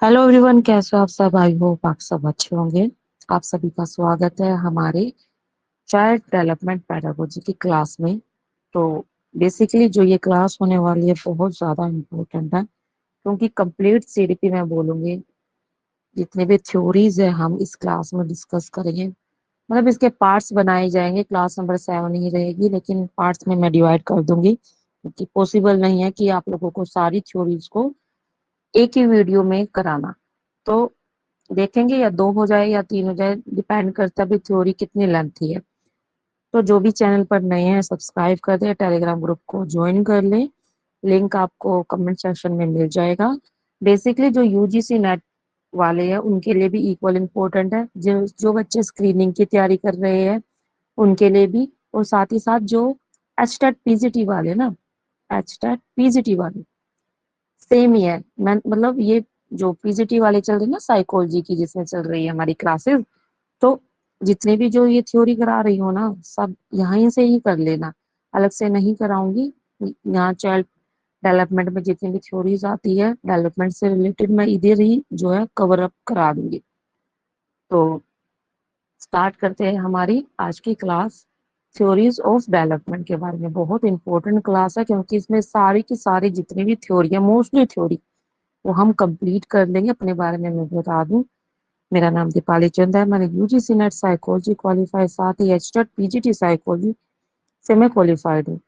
Hello everyone, कैसे हो आप सब? आई होप आप सब अच्छे होंगे। आप सभी का स्वागत है हमारे चाइल्ड डेवलपमेंट पेडागोजी की क्लास में। तो बेसिकली जो ये क्लास होने वाली है बहुत ज़्यादा इम्पोर्टेंट है, क्योंकि कंप्लीट सीडीपी में बोलूंगी। जितने भी थ्योरीज है हम इस क्लास में डिस्कस करेंगे। मतलब इसके पार्ट्स बनाए जाएंगे, क्लास नंबर 7 ही रहेगी, लेकिन पार्ट्स में मैं डिवाइड कर दूंगी, क्योंकि पॉसिबल नहीं है कि आप लोगों को सारी थ्योरीज को एक ही वीडियो में कराना। तो देखेंगे या दो हो जाए या तीन हो जाए, डिपेंड करता है भी थ्योरी कितनी लेंथी है। तो जो भी चैनल पर नए हैं सब्सक्राइब कर दे, टेलीग्राम ग्रुप को ज्वाइन कर ले। लिंक आपको कमेंट सेक्शन में मिल जाएगा। बेसिकली जो यूजीसी नेट वाले हैं उनके लिए भी इक्वल इम्पोर्टेंट है, जो जो बच्चे स्क्रीनिंग की तैयारी कर रहे हैं उनके लिए भी, और साथ ही साथ जो एचटेट पीजीटी वाले ना, एचटेट पीजीटी वाले सेम ही है। मैं मतलब ये जो पीजीटी वाले चल रहे हैं ना, साइकोलॉजी की जिसमें चल रही है हमारी क्लासेस, तो जितने भी जो ये थ्योरी करा रही हो ना, सब यहीं से ही कर लेना, अलग से नहीं कराऊंगी। यहाँ चाइल्ड डेवलपमेंट में जितनी भी थ्योरीज आती है डेवलपमेंट से रिलेटेड, मैं इधर ही जो है कवर अप करा दूंगी। तो स्टार्ट करते हैं हमारी आज की क्लास। थ्योरीज ऑफ डेवलपमेंट के बारे में बहुत इंपॉर्टेंट क्लास है, क्योंकि इसमें सारी की सारी जितनी भी थ्योरी है, मोस्टली थ्योरी वो हम कंप्लीट कर लेंगे। अपने बारे में मैं बता दूं, मेरा नाम दीपाली चंद है। मैंने यूजीसी नेट साइकोलॉजी क्वालिफाई, साथ ही एचटेट पीजीटी साइकोलॉजी से मैं क्वालिफाइड हूँ।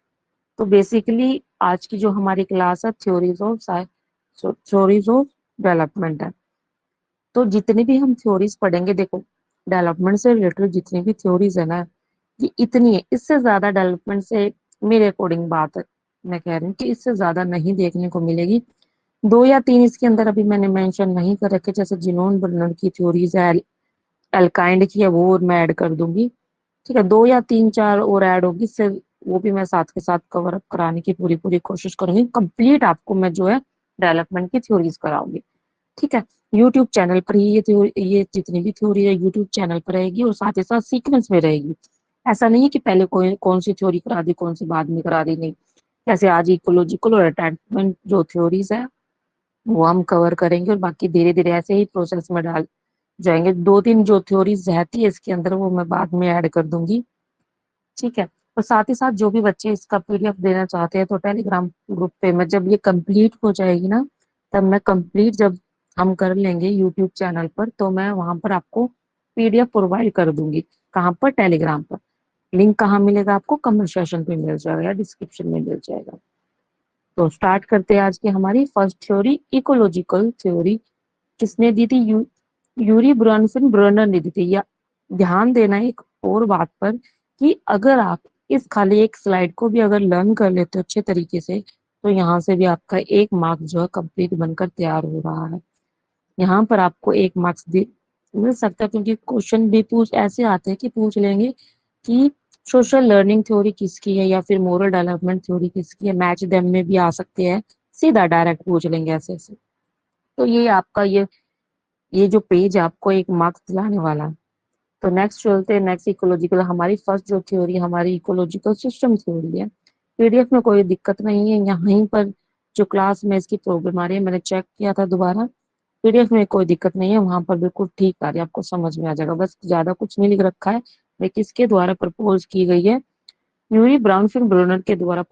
तो बेसिकली आज की जो हमारी क्लास है थ्योरीज ऑफ डेवलपमेंट है। तो जितनी भी हम थ्योरीज पढ़ेंगे, देखो डेवलपमेंट से रिलेटेड जितनी भी थ्योरीज है ना, ये इतनी है। इससे ज्यादा डेवलपमेंट से मेरे अकॉर्डिंग बात है, मैं कह रही हूँ कि इससे ज्यादा नहीं देखने को मिलेगी। दो या तीन इसके अंदर अभी मैंने मेंशन नहीं कर रखे, जैसे जिनोन बर्नर की थ्योरीज है, एल्काइंड की है, वो और मैं ऐड कर दूंगी। ठीक है, दो या तीन चार और ऐड होगी, इससे वो भी मैं साथ के साथ कवर अप कराने की पूरी पूरी कोशिश करूंगी। कंप्लीट आपको मैं जो है डेवलपमेंट की थ्योरीज कराऊंगी। ठीक है, यूट्यूब चैनल पर ही ये थ्योरी, ये जितनी भी थ्योरी है यूट्यूब चैनल पर रहेगी, और साथ ही साथ सीक्वेंस में रहेगी। ऐसा नहीं है कि पहले कोई कौन सी थ्योरी करा दी कौन सी बाद में करा दी, नहीं। जैसे आज इकोलॉजिकल और अटैचमेंट जो थ्योरीज है वो हम कवर करेंगे, और बाकी धीरे धीरे ऐसे ही प्रोसेस में डाल जाएंगे। दो तीन जो थ्योरीज रहती है इसके अंदर वो मैं बाद में ऐड कर दूंगी। ठीक है, और साथ ही साथ जो भी बच्चे इसका पीडीएफ देना चाहते हैं, तो टेलीग्राम ग्रुप पे मैं जब ये कंप्लीट हो जाएगी ना, तब मैं कंप्लीट जब हम कर लेंगे यूट्यूब चैनल पर, तो मैं वहां पर आपको पीडीएफ प्रोवाइड कर दूंगी। कहाँ पर? टेलीग्राम पर। लिंक कहाँ मिलेगा आपको? कमेंट सेक्शन पे मिल जाएगा या डिस्क्रिप्शन में मिल जाएगा। तो स्टार्ट करते हैं आज की हमारी फर्स्ट थ्योरी, इकोलॉजिकल थ्योरी। किसने दी थी? यूरी ब्रॉनसन ब्रनर ने दी थी। या ध्यान देना एक और बात पर, कि अगर आप इस खाली एक स्लाइड को भी अगर लर्न कर लेते हो अच्छे तरीके से, तो यहाँ से भी आपका एक मार्क जो है कंप्लीट बनकर तैयार हो रहा है। यहाँ पर आपको एक मार्क्स मिल सकता है, क्योंकि क्वेश्चन भी पूछ ऐसे आते हैं कि पूछ लेंगे कि सोशल लर्निंग थ्योरी किसकी है या फिर मोरल डेवलपमेंट थ्योरी किसकी है। मैच देम में भी आ सकते हैं, सीधा डायरेक्ट पूछ लेंगे ऐसे ऐसे। तो ये आपका ये जो पेज है आपको एक मार्क्स दिलाने वाला है। तो नेक्स्ट चलते हैं, नेक्स्ट इकोलॉजिकल। हमारी फर्स्ट जो थ्योरी हमारी इकोलॉजिकल सिस्टम थ्योरी है। पीडीएफ में कोई दिक्कत नहीं है, यहीं पर जो क्लास में इसकी प्रॉब्लम आ रही है, मैंने चेक किया था दोबारा, पीडीएफ में कोई दिक्कत नहीं है, वहां पर बिल्कुल ठीक आ रही है, आपको समझ में आ जाएगा। बस ज्यादा कुछ नहीं लिख रखा है, लेकिन किसके द्वारा प्रपोज की गई है? यूरी ब्राउनफील्ड ब्रूनर के द्वारा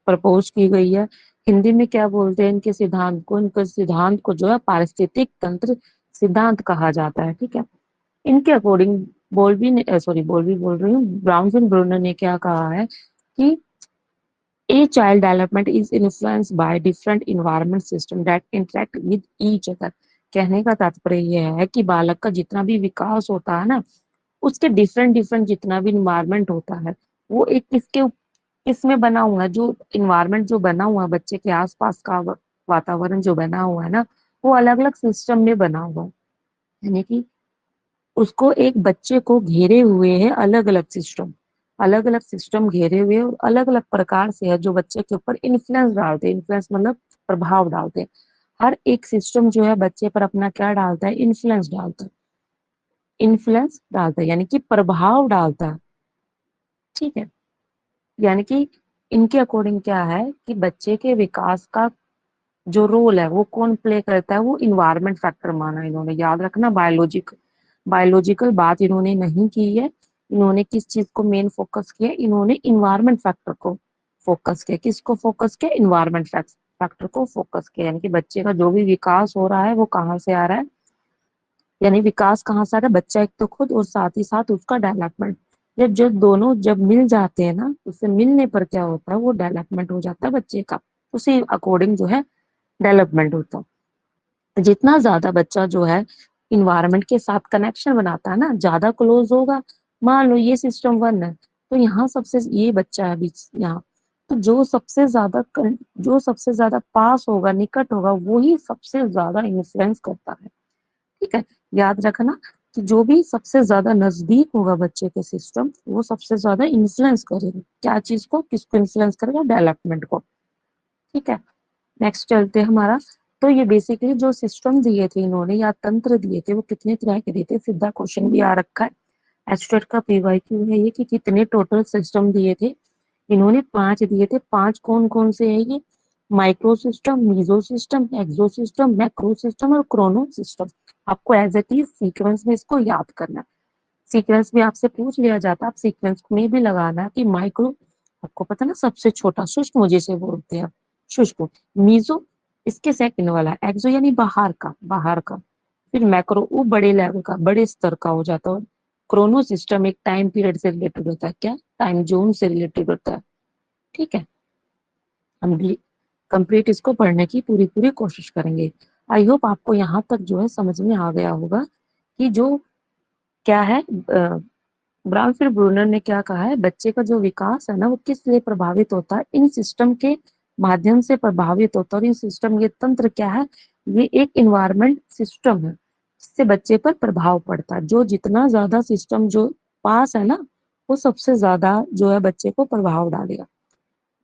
प्रपोज की गई है। हिंदी में क्या बोलते हैं इनके सिद्धांत को? इनके सिद्धांत को जो है पारिस्थितिक तंत्र सिद्धांत कहा जाता है। ठीक है, इनके अकॉर्डिंग बोल्बी ने, सॉरी बोल्बी बोल रही हूँ, ब्राउनफील्ड ब्रूनर ने क्या कहा है कि A child development is influenced by different environment system that interact with each other। कहने का तात्पर्य यह है कि बालक का जितना भी विकास होता है ना, उसके डिफरेंट डिफरेंट जितना भी इन्वायरमेंट होता है, वो एक किसमें बना हुआ है? जो इन्वायरमेंट जो बना हुआ है बच्चे के आसपास का वातावरण जो बना हुआ है ना, वो अलग अलग सिस्टम में बना हुआ है। यानी कि उसको एक बच्चे को घेरे हुए है अलग अलग सिस्टम घेरे हुए और अलग अलग प्रकार से है, जो बच्चे के ऊपर इन्फ्लुएंस डालते हैं। इन्फ्लुएंस मतलब प्रभाव डालते हैं। हर एक सिस्टम जो है बच्चे पर अपना क्या डालता है? इन्फ्लुएंस डालता है, यानी कि प्रभाव डालता है। ठीक है, यानी कि इनके अकॉर्डिंग क्या है कि बच्चे के विकास का जो रोल है वो कौन प्ले करता है, वो इन्वायरमेंट फैक्टर माना इन्होंने, याद रखना। बायोलॉजिकल बात इन्होंने नहीं की है। इन्होंने किस चीज को मेन फोकस किया, इन्होंने इन्वायरमेंट फैक्टर को फोकस किया। किसको फोकस किया, इन्वायरमेंट फैक्टर को फोकस किया। यानी कि बच्चे का जो भी विकास हो रहा है वो कहाँ से आ रहा है, यानी विकास कहाँ से आ रहा है, बच्चा एक तो खुद और साथ ही साथ उसका डेवलपमेंट। जब दोनों जब मिल जाते हैं ना, उससे मिलने पर क्या होता है, वो डेवलपमेंट हो जाता है बच्चे का। उसी अकॉर्डिंग जो है डेवलपमेंट होता है। जितना ज्यादा बच्चा जो है इन्वायरमेंट के साथ कनेक्शन बनाता है ना, ज्यादा क्लोज होगा। मान लो ये सिस्टम 1 है, तो यहाँ सबसे ये बच्चा है बीच यहाँ, तो जो सबसे ज्यादा पास होगा, निकट होगा, वो ही सबसे ज्यादा इन्फ्लुएंस करता है। ठीक है, याद रखना कि जो भी सबसे ज्यादा नजदीक होगा बच्चे के सिस्टम, वो सबसे ज्यादा इन्फ्लुएंस करेगा। क्या चीज को, किसको इन्फ्लुएंस करेगा, डेवलपमेंट को। ठीक है, नेक्स्ट चलते हैं हमारा। तो ये बेसिकली जो सिस्टम दिए थे इन्होंने या तंत्र दिए थे, वो कितने तरह के दिए थे, सीधा क्वेश्चन भी आ रखा है। एस्टेट का पीवाईक्यू है ये कि कितने टोटल सिस्टम दिए थे। इन्होंने 5 दिए थे। 5 कौन कौन से है ये, माइक्रो सिस्टम, मीजो सिस्टम, एक्सो सिस्टम, मैक्रो सिस्टम और क्रोनो सिस्टम। आपको एज इट इज सीक्वेंस में इसको याद करना है। सीक्वेंस में आपसे पूछ लिया जाता है, आप सीक्वेंस में भी लगाना है कि माइक्रो, आपको पता ना सबसे छोटा, शुष्क जिसे बोलते हैं शुष्क। मीजो इसके सेकंड वाला, एक्सो यानी बाहर का। फिर मैक्रो वो बड़े लेवल का, बड़े स्तर का हो जाता है। क्रोनो सिस्टम एक टाइम पीरियड से रिलेटेड होता है, क्या टाइम जोन से रिलेटेड होता है। ठीक है, हम भी कंप्लीट इसको पढ़ने की पूरी पूरी कोशिश करेंगे। आई होप आपको यहाँ तक जो है समझ में आ गया होगा कि जो क्या है, ब्राउनफील्ड ब्रूनर ने क्या कहा है, बच्चे का जो विकास है ना, वो किस लिए प्रभावित होता है, इन सिस्टम के माध्यम से प्रभावित होता है। और इन सिस्टम, ये तंत्र क्या है, ये एक इन्वायरमेंट सिस्टम है जिससे बच्चे पर प्रभाव पड़ता है। जो जितना ज्यादा सिस्टम जो पास है ना, वो सबसे ज्यादा जो है बच्चे को प्रभाव डालेगा।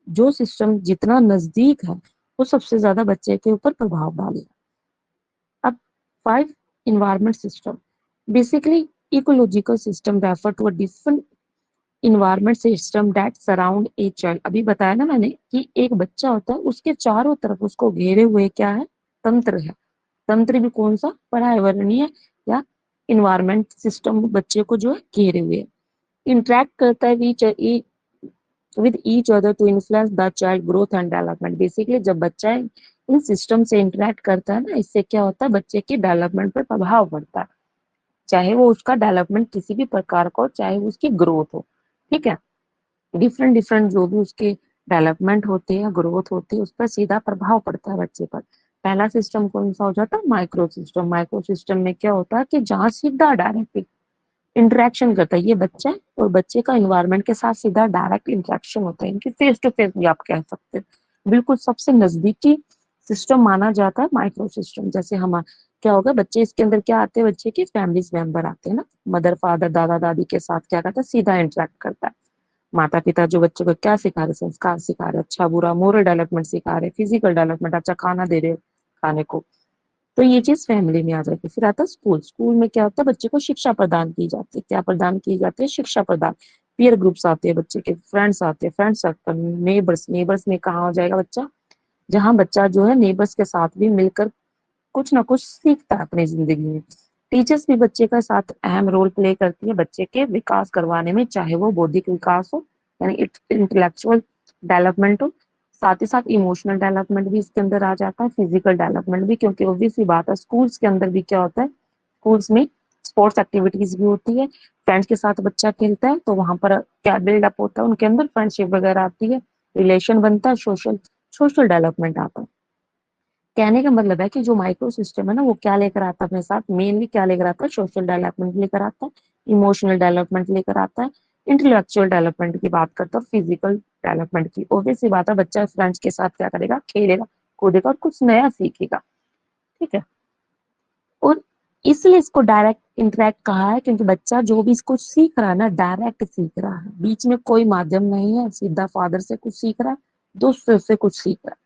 जो सिस्टम जितना नजदीक है, वो सबसे ज्यादा बच्चे के ऊपर प्रभाव डालेगा। अब 5 environment system, basically ecological system refer to a different environment system that surround a child. अभी बताया ना मैंने कि एक बच्चा होता है, उसके चारों तरफ उसको घेरे हुए क्या है, तंत्र है। तंत्र भी कौन सा, पर्यावरणीय या इन्वायरमेंट सिस्टम बच्चे को जो है घेरे हुए है। इंटरेक्ट करता है with each other to influence the child growth and development. Basically जब बच्चा इन सिस्टम से इंटरेक्ट करता है ना, इससे क्या होता है, बच्चे की डेवलपमेंट पर प्रभाव पड़ता है। चाहे वो उसका डेवलपमेंट किसी भी प्रकार का हो, चाहे वो उसकी ग्रोथ हो। ठीक है, डिफरेंट डिफरेंट जो भी उसके डेवलपमेंट होते हैं, ग्रोथ होती है, उस पर सीधा प्रभाव पड़ता है बच्चे पर। पहला सिस्टम कौन सा हो जाता है, माइक्रो सिस्टम। माइक्रो सिस्टम में क्या होता है कि जहाँ सीधा डायरेक्ट इंटरेक्शन करता है ये बच्चा है, और बच्चे का इन्वायरमेंट के साथ सीधा डायरेक्ट इंटरेक्शन होता है, इनकी फेस टू फेस भी आप कह सकते हैं। बिल्कुल सबसे नजदीकी सिस्टम माना जाता है माइक्रो सिस्टम। जैसे हम क्या होगा, बच्चे इसके अंदर क्या आते हैं, बच्चे के फैमिलीज मेंबर आते हैं ना, मदर फादर दादा दादी के साथ क्या करता है, सीधा इंटरेक्ट करता है। माता पिता जो बच्चों को क्या सिखा रहे, संस्कार सिखा रहे, अच्छा बुरा मोरल डेवलपमेंट सिखा रहे, फिजिकल डेवलपमेंट, अच्छा खाना दे रहे खाने को। तो ये चीज फैमिली में आ जाती है। फिर आता है स्कूल। स्कूल में क्या होता है, बच्चे को शिक्षा प्रदान की जाती है। क्या प्रदान की जाती है, शिक्षा प्रदान। पीयर ग्रुप्स आते हैं, बच्चे के फ्रेंड्स आते हैं, फ्रेंड सर्कल, नेबर्स। नेबर्स में कहाँ हो जाएगा बच्चा, जहाँ बच्चा जो है नेबर्स के साथ भी मिलकर कुछ ना कुछ सीखता है अपनी जिंदगी में। टीचर्स भी बच्चे का साथ अहम रोल प्ले करती है बच्चे के विकास करवाने में, चाहे वो बौद्धिक विकास हो यानी इंटेलेक्चुअल डेवलपमेंट हो, साथ ही साथ इमोशनल डेवलपमेंट भी इसके अंदर आ जाता है, फिजिकल डेवलपमेंट भी। क्योंकि ऑब्वियस सी बात है, स्कूल्स के अंदर भी क्या होता है, स्कूल्स में स्पोर्ट्स एक्टिविटीज भी होती है, फ्रेंड्स के साथ बच्चा खेलता है, तो वहां पर क्या बिल्डअप होता है, उनके अंदर फ्रेंडशिप वगैरह आती है, रिलेशन बनता है, सोशल सोशल डेवलपमेंट आता है। कहने का मतलब है कि जो माइक्रो सिस्टम है ना, वो क्या लेकर आता है अपने साथ, मेनली क्या लेकर आता है, सोशल डेवलपमेंट लेकर आता है, इमोशनल डेवलपमेंट लेकर आता है, इंटेलेक्चुअल डेवलपमेंट की बात करता है, फिजिकल डेवलपमेंट की। ऑब्वियस सी बात है, बच्चा फ्रेंड्स के साथ क्या करेगा, खेलेगा कूदेगा और कुछ नया सीखेगा। ठीक है, और इसलिए इसको डायरेक्ट इंटरेक्ट कहा है, क्योंकि बच्चा जो भी इसको सीख रहा है ना, डायरेक्ट सीख रहा है, बीच में कोई माध्यम नहीं है, सीधा फादर से कुछ सीख रहा है, दोस्त से कुछ सीख रहा है।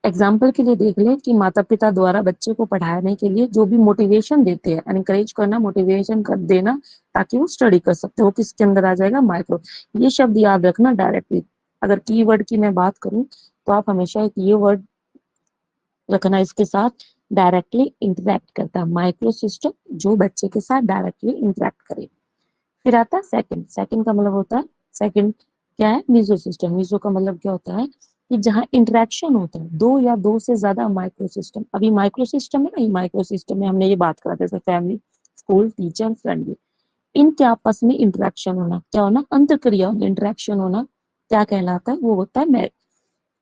एग्जाम्पल के लिए देख ले कि माता पिता द्वारा बच्चे को पढ़ाने के लिए जो भी मोटिवेशन देते हैं, एनकरेज करना, मोटिवेशन कर देना ताकि वो स्टडी कर सकते हो, किसके अंदर आ जाएगा, माइक्रो। ये शब्द याद रखना डायरेक्टली। अगर कीवर्ड की मैं बात करूं, तो आप हमेशा एक ये वर्ड रखना इसके साथ, डायरेक्टली इंटरेक्ट करता है, माइक्रो सिस्टम जो बच्चे के साथ डायरेक्टली इंटरेक्ट करे। फिर आता है सेकंड। सेकंड का मतलब होता है, सेकंड क्या है, मीजो सिस्टम। मीजो का मतलब क्या होता है कि जहाँ इंटरेक्शन होता है दो या दो से ज्यादा माइक्रो सिस्टम। अभी माइक्रो सिस्टम है ना, माइक्रो सिस्टम में हमने ये बात करा जैसे फैमिली, स्कूल, टीचर, फ्रेंड, इनके आपस में इंटरेक्शन होना, क्या होना, अंतरक्रिया होना, इंटरेक्शन होना, क्या कहलाता है, वो होता है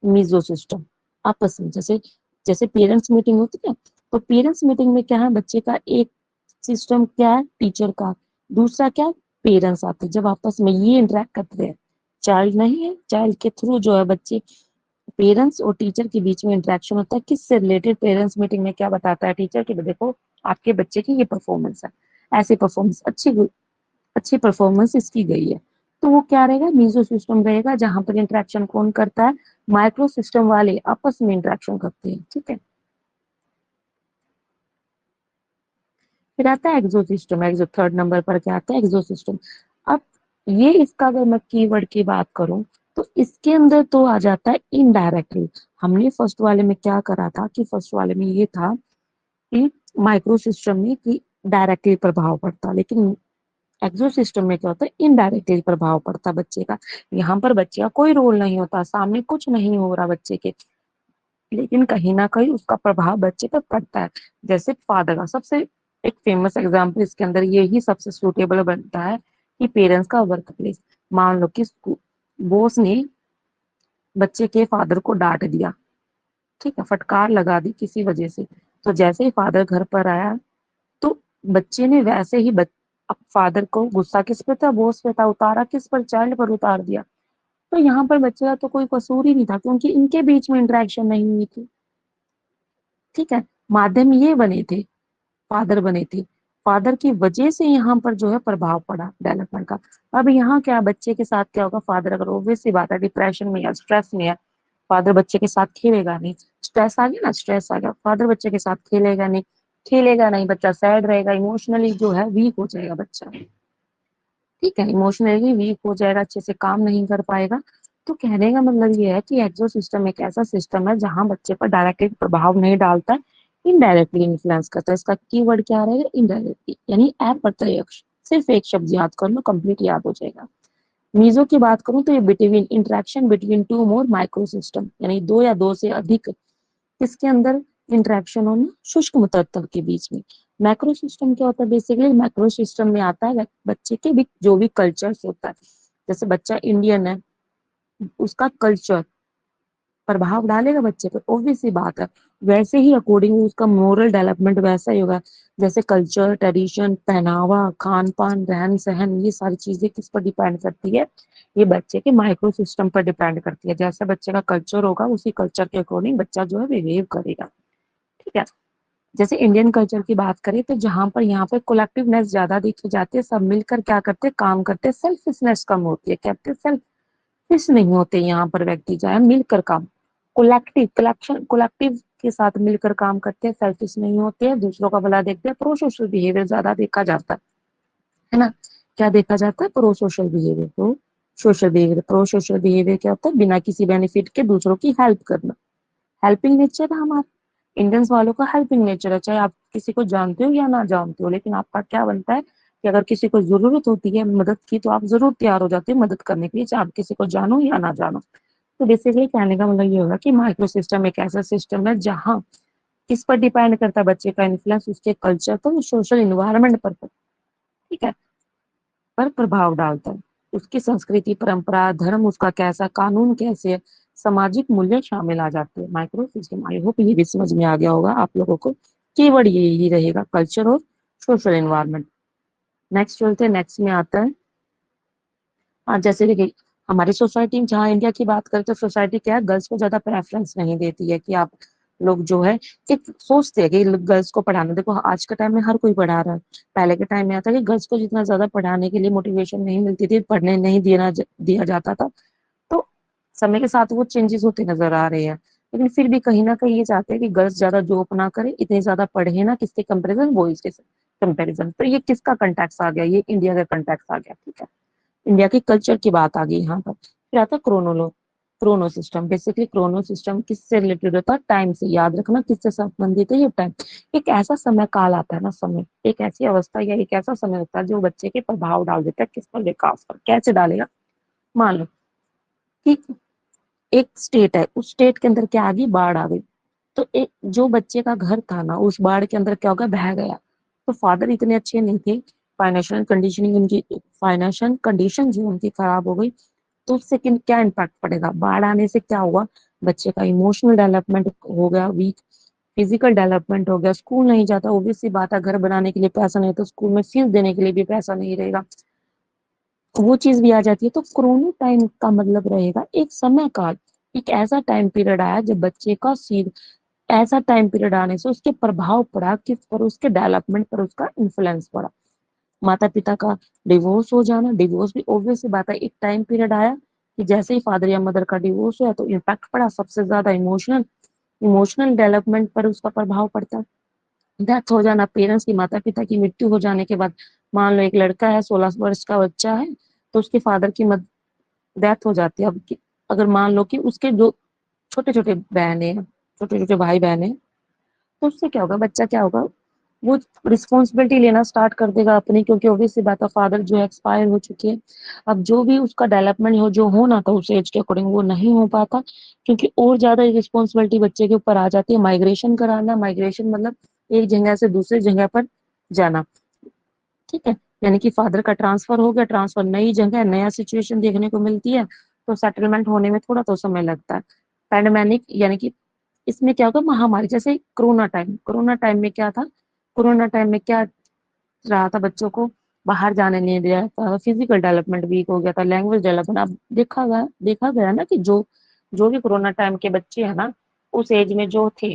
मीजो सिस्टम। आपस में जैसे जैसे पेरेंट्स मीटिंग होती है, तो पेरेंट्स मीटिंग में क्या है, बच्चे का एक सिस्टम क्या है, टीचर का, दूसरा क्या, पेरेंट्स आते हैं, जब आपस में ये इंटरेक्ट करते हैं, चाइल्ड नहीं है, चाइल्ड के थ्रू जो है बच्चे, पेरेंट्स और टीचर के बीच में इंटरेक्शन होता है। किससे रिलेटेड, पेरेंट्स मीटिंग में क्या बताता है टीचर की, देखो आपके बच्चे की ये परफॉर्मेंस है, ऐसी परफॉर्मेंस, अच्छी परफॉर्मेंस इसकी गई है। तो वो क्या रहेगा, मीजो सिस्टम रहेगा, जहां पर इंटरेक्शन कौन करता है, माइक्रो सिस्टम वाले आपस में इंटरेक्शन करते हैं। ठीक है, फिर आता है एक्सो सिस्टम। एक्सो थर्ड नंबर पर क्या आता है, एक्सो सिस्टम। अब ये इसका अगर मैं कीवर्ड की बात करूं, तो इसके अंदर तो आ जाता है इनडायरेक्टली। हमने फर्स्ट वाले में क्या करा था कि फर्स्ट वाले में ये था कि माइक्रो सिस्टम में कि डायरेक्टली प्रभाव पड़ता, लेकिन एक्सो सिस्टम में क्या होता है, इनडायरेक्टली प्रभाव पड़ता बच्चे का। यहाँ पर बच्चे का कोई रोल नहीं होता, सामने कुछ नहीं हो रहा बच्चे के, लेकिन कहीं ना कहीं उसका प्रभाव बच्चे पर पड़ता है। जैसे फादर का सबसे एक फेमस एग्जाम्पल इसके अंदर ये ही सबसे सूटेबल बनता है कि पेरेंट्स का वर्क प्लेस। मान लो कि बॉस ने बच्चे के फादर को डांट दिया, ठीक है, फटकार लगा दी किसी वजह से, तो जैसे ही फादर घर पर आया, तो बच्चे ने वैसे ही अब फादर को गुस्सा किस पे था, बॉस पे था, उतारा किस पर, चाइल्ड पर उतार दिया। तो यहाँ पर बच्चे का तो कोई कसूर ही नहीं था, क्योंकि इनके बीच में इंटरेक्शन नहीं हुई थी। ठीक है, माध्यम ये बने थे, फादर बने थे, फादर की वजह से यहाँ पर जो है प्रभाव पड़ा डेवलपमेंट का। अब यहाँ क्या बच्चे के साथ क्या होगा, फादर अगर ऑब्वियस सी बात है डिप्रेशन में या स्ट्रेस में है, फादर बच्चे के साथ खेलेगा नहीं। स्ट्रेस आ गया ना, स्ट्रेस आ गया, फादर बच्चे के साथ खेलेगा नहीं, खेलेगा नहीं, बच्चा सैड रहेगा, इमोशनली जो है वीक हो जाएगा बच्चा। ठीक है, इमोशनली वीक हो जाएगा, अच्छे से काम नहीं कर पाएगा। तो कहने का मतलब ये है कि एक्सो सिस्टम एक ऐसा सिस्टम है जहां बच्चे पर डायरेक्टली प्रभाव नहीं डालता है, इनडायरेक्टली इन्फ्लुएंस करता है। इसका कीवर्ड क्या रहेगा, इनडायरेक्टली, यानी अप्रत्यक्ष। सिर्फ एक शब्द याद कर लो, कंप्लीट याद हो जाएगा। मीजो की बात करूं तो ये बिटवीन, इंटरेक्शन बिटवीन टू मोर माइक्रो सिस्टम, यानी दो या दो से अधिक किसके अंदर इंटरेक्शन होना, शुष्क तत्व के बीच में। मैक्रो सिस्टम क्या होता है, बेसिकली मैक्रो सिस्टम में आता है बच्चे के भी जो भी कल्चर्स होता है, जैसे बच्चा इंडियन है, उसका कल्चर प्रभाव डालेगा बच्चे पर, ऑब्वियस सी बात है। वैसे ही अकॉर्डिंग उसका मोरल डेवलपमेंट वैसा ही होगा। जैसे कल्चर, ट्रेडिशन, पहनावा, खान पान, रहन सहन, ये सारी चीजें किस पर डिपेंड करती है, ये बच्चे के माइक्रो सिस्टम पर डिपेंड करती है। जैसे बच्चे का कल्चर होगा, उसी कल्चर के अकॉर्डिंग बच्चा जो है बिहेव करेगा। ठीक है, जैसे इंडियन कल्चर की बात करें तो जहां पर यहाँ पर कोलेक्टिवनेस ज्यादा देखी जाती है, सब मिलकर क्या करते हैं, काम करते हैं, सेल्फिशनेस कम होती है, कहते हैं सेल्फिश नहीं होते यहाँ पर व्यक्ति, जो है मिलकर काम, कोलेक्टिव कलेक्शन, कोलेक्टिव के साथ मिलकर काम करते हैं, सेल्फिश नहीं होते हैं, दूसरों का भला देखते हैं, प्रो सोशल बिहेवियर ज्यादा देखा जाता है ना। क्या देखा जाता है, pro social behaviour. Pro social behaviour क्या होता है, बिना किसी बेनिफिट के दूसरों की हेल्प करना, हेल्पिंग नेचर है हमारा। इंडियंस वालों का हेल्पिंग नेचर है, चाहे आप किसी को जानते हो या ना जानते हो, लेकिन आपका क्या बनता है कि अगर किसी को जरूरत होती है मदद की, तो आप जरूर तैयार हो जाते हो मदद करने के लिए, चाहे आप किसी को जानो या ना जानो। तो बेसिकली कहने का मतलब ये होगा कि माइक्रो सिस्टम एक ऐसा सिस्टम है जहाँ किस पर डिपेंड करता है बच्चे का इन्फ्लुएंस, उसके कल्चर पर, सोशल इन्वायरमेंट पर, ठीक है, पर प्रभाव डालता है। उसकी संस्कृति, परंपरा, धर्म उसका कैसा, कानून कैसे है, सामाजिक मूल्य शामिल आ जाते हैं माइक्रो सिस्टम। आई होप ये भी समझ में आ गया होगा आप लोगों को। कीवर्ड यही रहेगा, कल्चर और सोशल एनवायरनमेंट। नेक्स्ट चलते हैं, नेक्स्ट में आता है, हाँ जैसे देखिए हमारी सोसाइटी में, जहाँ इंडिया की बात करें तो सोसाइटी क्या है, गर्ल्स को ज्यादा प्रेफरेंस नहीं देती है कि आप लोग जो है, एक सोचते हैं कि गर्ल्स को पढ़ाना, देखो आज के टाइम में हर कोई पढ़ा रहा है। पहले के टाइम में आता कि गर्ल्स को जितना ज्यादा पढ़ाने के लिए मोटिवेशन नहीं मिलती थी, पढ़ने नहीं दिया जाता था। तो समय के साथ वो चेंजेस होते नजर आ रहे हैं, लेकिन फिर भी कहीं ना कहीं ये चाहते हैं कि गर्ल्स ज्यादा जॉब ना करे, इतनी ज्यादा पढ़े ना, किसके कंपेरिजन, बॉयज के कंपेरिजन। तो ये किसका कंटेक्स आ गया, ये इंडिया का कंटेक्स आ गया। ठीक है, इंडिया के कल्चर की बात आ गई यहाँ पर। फिर आता है chronology. Chrono system. Basically Chrono system किससे रिलेटेड होता है? टाइम से। याद रखना किससे संबंधित है ये? टाइम। एक ऐसा समय काल आता है ना, समय एक ऐसी अवस्था या एक ऐसा समय होता है जो बच्चे के प्रभाव डाल देता है किस पर? विकास पर। कैसे डालेगा? मान लो कि एक स्टेट है, उस स्टेट के अंदर क्या आ गई? बाढ़ आ गई। तो एक जो बच्चे का घर था ना, उस बाढ़ के अंदर क्या होगा? बह गया। तो फादर इतने अच्छे नहीं थे, फाइनेंशियल कंडीशन जो उनकी खराब हो गई। तो उससे क्या इम्पैक्ट पड़ेगा? बाढ़ आने से क्या हुआ? बच्चे का इमोशनल डेवलपमेंट हो गया वीक, फिजिकल डेवलपमेंट हो गया, स्कूल नहीं जाता। ऑब्वियस सी बात है, घर बनाने के लिए पैसा नहीं तो स्कूल में फीस देने के लिए भी पैसा नहीं रहेगा, वो चीज भी आ जाती है। तो कोरोना टाइम का मतलब रहेगा एक समय काल, एक ऐसा टाइम पीरियड आया जब बच्चे का सीध ऐसा टाइम पीरियड आने से उसके प्रभाव पड़ा किस पर? उसके डेवलपमेंट पर उसका इन्फ्लुएंस पड़ा। माता पिता का डिवोर्स हो जाना, डिवोर्स भी ऑब्वियस सी बात है, एक टाइम पीरियड आया कि जैसे ही फादर या मदर का डिवोर्स हुआ तो इम्पैक्ट पड़ा सबसे ज्यादा इमोशनल, इमोशनल डेवलपमेंट पर उसका प्रभाव पड़ता है। डेथ हो जाना, पेरेंट्स की, माता पिता की मृत्यु हो जाने के बाद, मान लो एक लड़का है, 16 वर्ष का बच्चा है, तो उसके फादर की डेथ हो जाती है। अब अगर मान लो कि उसके जो छोटे छोटे बहने हैं, छोटे छोटे भाई बहन है, तो उससे क्या होगा? बच्चा क्या होगा? वो रिस्पॉन्सिबिलिटी लेना स्टार्ट कर देगा अपनी, क्योंकि ऑब्वियस सी बात है फादर जो है एक्सपायर हो चुके हैं। अब जो भी उसका डेवलपमेंट हो जो होना था उस एज के अकॉर्डिंग वो नहीं हो पाता, क्योंकि और ज्यादा रिस्पॉन्सिबिलिटी बच्चे के ऊपर आ जाती है। माइग्रेशन कराना, माइग्रेशन मतलब एक जगह से दूसरी जगह पर जाना, ठीक है? यानी कि फादर का ट्रांसफर हो गया, ट्रांसफर, नई जगह, नया सिचुएशन देखने को मिलती है, तो सेटलमेंट होने में थोड़ा तो समय लगता है। पैंडेमिक यानी कि इसमें क्या होगा? महामारी, जैसे कोरोना टाइम, कोरोना टाइम में क्या था? कोरोना टाइम में क्या रहा था? बच्चों को बाहर जाने नहीं दिया था, फिजिकल डेवलपमेंट वीक हो गया था, लैंग्वेज डेवलपमेंट। अब देखा गया ना कि जो भी कोरोना टाइम के बच्चे हैं ना, उस एज में जो थे,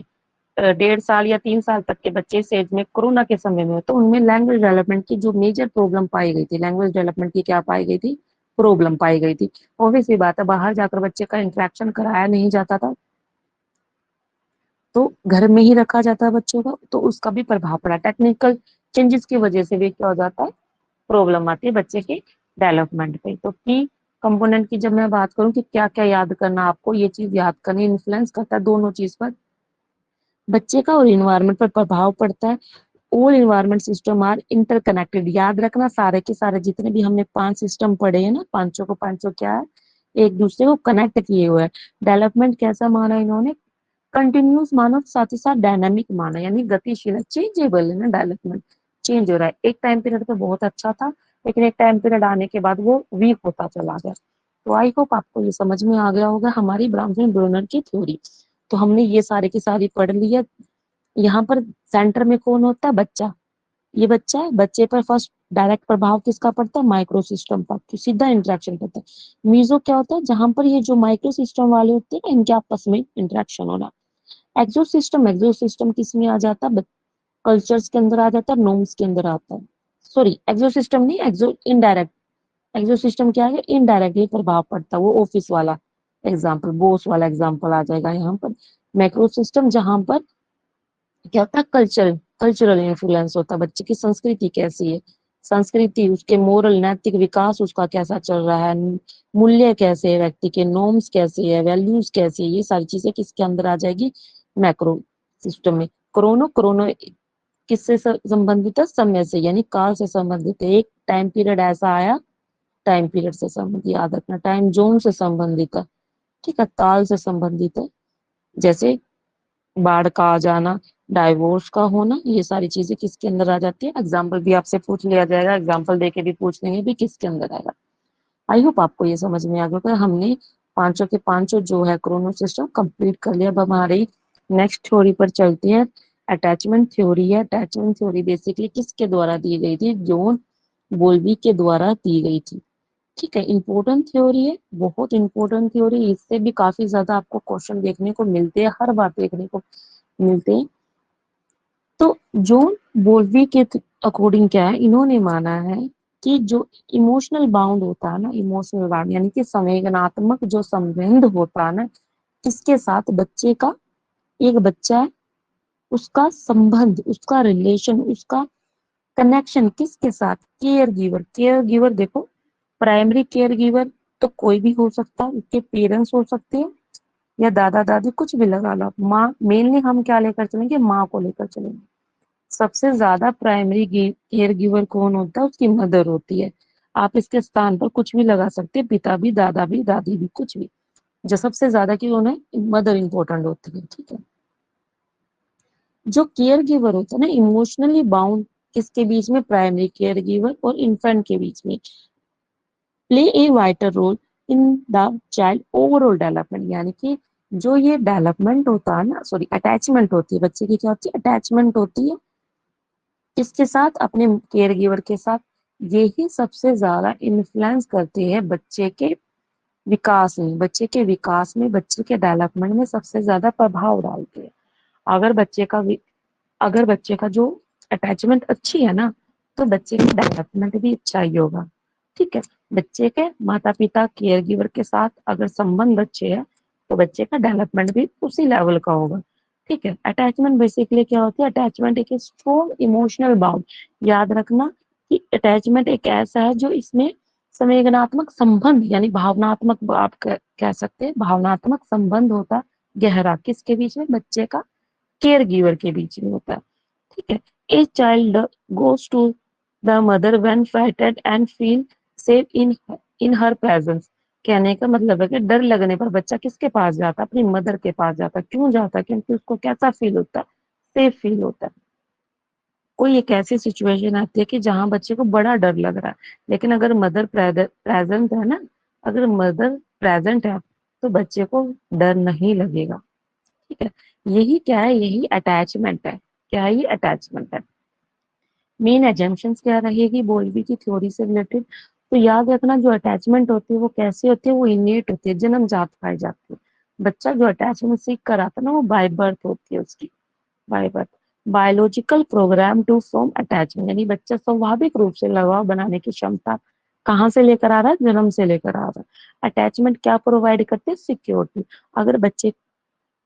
1.5 साल या 3 साल तक के बच्चे इस एज में कोरोना के समय में, तो उनमें लैंग्वेज डेवलपमेंट की जो मेजर प्रॉब्लम पाई गई थी, लैंग्वेज डेवलपमेंट की क्या पाई गई थी? प्रॉब्लम पाई गई थी। ऑब्वियस सी बात है, बाहर जाकर बच्चे का इंटरेक्शन कराया नहीं जाता था, तो घर में ही रखा जाता है बच्चों का, तो उसका भी प्रभाव पड़ा। टेक्निकल चेंजेस की वजह से भी क्या हो जाता है? प्रॉब्लम आती है बच्चे के डेवलपमेंट पे। तो की कंपोनेंट की जब मैं बात करूं कि क्या क्या याद करना, आपको ये चीज याद करनी, इन्फ्लुएंस करता है दोनों चीज पर, बच्चे का और इन्वायरमेंट पर प्रभाव पड़ता है। All environment system are interconnected. याद रखना सारे के सारे जितने भी हमने 5 सिस्टम पढ़े हैं ना, पांचों को पांचों क्या है? एक दूसरे को कनेक्ट किए हुए हैं। डेवलपमेंट कैसा माना इन्होंने? कंटिन्यूस मानो, साथ ही साथ डायनामिक माना, यानी गतिशील है, चेंजेबल है ना। डेवलपमेंट चेंज हो रहा है। एक टाइम पीरियड तो बहुत अच्छा था, लेकिन एक टाइम पीरियड आने के बाद वो वीक होता चला गया। तो आई होप आपको ये समझ में आ गया होगा हमारी ब्राउन ब्रोनर की थ्योरी। तो हमने ये सारी की सारी पढ़ ली है। यहाँ पर सेंटर में कौन होता है? बच्चा। ये बच्चा है, बच्चे पर फर्स्ट डायरेक्ट प्रभाव किसका पड़ता है? माइक्रो सिस्टम पर, तो सीधा इंटरेक्शन करता है। मीजो क्या होता है? जहां पर ये जो माइक्रो सिस्टम वाले होते हैं इनके आपस में इंटरेक्शन होना। एक्सो सिस्टम किस में आ जाता है? कल्चर्स के अंदर आ जाता है, नॉर्म्स के अंदर आता है। सॉरी, एक्सो सिस्टम नहीं, एक्सो इनडायरेक्ट। एक्सो सिस्टम क्या है? इनडायरेक्टली प्रभाव पड़ता है, वो ऑफिस वाला एग्जाम्पल, बॉस वाला एग्जाम्पल आ जाएगा यहाँ पर। मैक्रो सिस्टम जहां पर क्या होता है? कल्चरल इन्फ्लुएंस होता है, बच्चे की संस्कृति कैसी है, संस्कृति, उसके मोरल नैतिक विकास उसका कैसा चल रहा है, मूल्य कैसे है व्यक्ति के, नॉर्म्स कैसे है, वैल्यूज कैसे है, ये सारी चीजें किसके अंदर आ जाएगी? मैक्रो सिस्टम में। कोरोना कोरोना किससे संबंधित है? समय से, यानी काल से संबंधित है। एक टाइम पीरियड ऐसा आया, टाइम पीरियड से संबंधित, याद रखना, टाइम जोन से संबंधित है, ठीक है, काल से संबंधित है। जैसे बाढ़ का आ जाना, डाइवोर्स का होना, ये सारी चीजें किसके अंदर आ जाती है? एग्जाम्पल भी आपसे पूछ लिया जाएगा, एग्जाम्पल देके भी पूछ लेंगे भी किसके अंदर आएगा। आई होप आपको ये समझ में आ गया। हमने पांचों के पांचों जो है क्रोनो सिस्टम कंप्लीट कर लिया। अब हमारी नेक्स्ट थ्योरी पर चलते हैं। अटैचमेंट थ्योरी है। अटैचमेंट थ्योरी बेसिकली किसके द्वारा दी गई थी? जॉन बोल्बी के द्वारा दी गई थी, ठीक है। इंपॉर्टेंट थ्योरी है, बहुत इंपॉर्टेंट थ्योरी। इससे भी काफी ज्यादा आपको क्वेश्चन देखने को मिलते हैं, हर बार देखने को मिलते हैं। तो जॉन बोल्बी के अकॉर्डिंग क्या है, इन्होंने माना है कि जो इमोशनल बाउंड होता है ना, इमोशनल बाउंड यानी कि संवेदनात्मक जो संबंध होता है ना, किसके साथ? बच्चे का, एक बच्चा है, उसका संबंध, उसका रिलेशन, उसका कनेक्शन किसके साथ? Care giver. केयर गिवर देखो, प्राइमरी केयर गिवर, तो कोई भी हो सकता है, उसके पेरेंट्स हो सकते हैं या दादा दादी, कुछ भी लगा लो। माँ मेनली हम क्या लेकर चलेंगे, माँ को लेकर चलेंगे। सबसे ज्यादा प्राइमरी केयर गिवर कौन होता है, उसकी मदर होती है। आप इसके स्थान पर कुछ भी लगा सकते हैं, पिता भी, दादा भी, दादी भी, कुछ भी। जो सबसे ज्यादा की उन्हें मदर इंपॉर्टेंट होती है, ठीक है। जो केयर गिवर होता है ना, इमोशनली बाउंड, किसके बीच में, प्राइमरी केयर गिवर और इन्फेंट के बीच में, play a vital role in the child overall development. यानी कि जो ये डेवलपमेंट होता है ना, सॉरी अटैचमेंट होती है, बच्चे की क्या होती है, अटैचमेंट होती है इसके साथ, अपने केयर गिवर के साथ। यही सबसे ज्यादा इन्फ्लुएंस करती है बच्चे के विकास में, बच्चे के डेवलपमेंट में सबसे ज्यादा प्रभाव डालती है। अगर बच्चे का अगर बच्चे का जो अटैचमेंट अच्छी है ना, तो बच्चे का डेवलपमेंट भी अच्छा ही होगा, ठीक है। बच्चे के माता पिता केयर गिवर के साथ अगर संबंध अच्छे है, तो बच्चे का डेवलपमेंट भी उसी लेवल का होगा, ठीक है। अटैचमेंट बेसिकली क्या होती है, अटैचमेंट एक स्ट्रॉन्ग इमोशनल बाउंड। याद रखना कि अटैचमेंट एक ऐसा है जो इसमें संवेदनात्मक संबंध, यानी भावनात्मक, आप कह सकते हैं भावनात्मक संबंध होता गहरा, किसके बीच में, बच्चे का केयर गिवर के बीच में होता है, ठीक है। A child goes to the mother when frightened and feel safe in her presence. कहने का मतलब है कि डर लगने पर बच्चा किसके पास जाता है, अपनी मदर के पास जाता है। क्यों जाता है, क्योंकि उसको कैसा फील होता है, सेफ फील होता है। कोई एक ऐसी सिचुएशन आती है कि जहां बच्चे को बड़ा डर लग रहा है, लेकिन अगर मदर प्रेजेंट है ना, अगर मदर प्रेजेंट है, तो बच्चे को डर नहीं लगेगा, ठीक है। यही क्या है, यही अटैचमेंट है। क्या है ये, अटैचमेंट है। मेन एजम्पशंस क्या रहेगी बोल्बी की थ्योरी से रिलेटेड, तो याद रखना जो अटैचमेंट होती है वो कैसी होती है, वो इनेट होती है, जन्मजात पाई जाती है। बच्चा जो अटैचमेंट सीख कर आता है ना, वो बाय बर्थ होती है उसकी, by birth. Biological program to form attachment, यानी बच्चा स्वाभाविक रूप से लगाव बनाने की क्षमता कहाँ से लेकर आ रहा है, जन्म से लेकर आ रहा है। अटैचमेंट क्या प्रोवाइड करते हैं, सिक्योरिटी। अगर बच्चे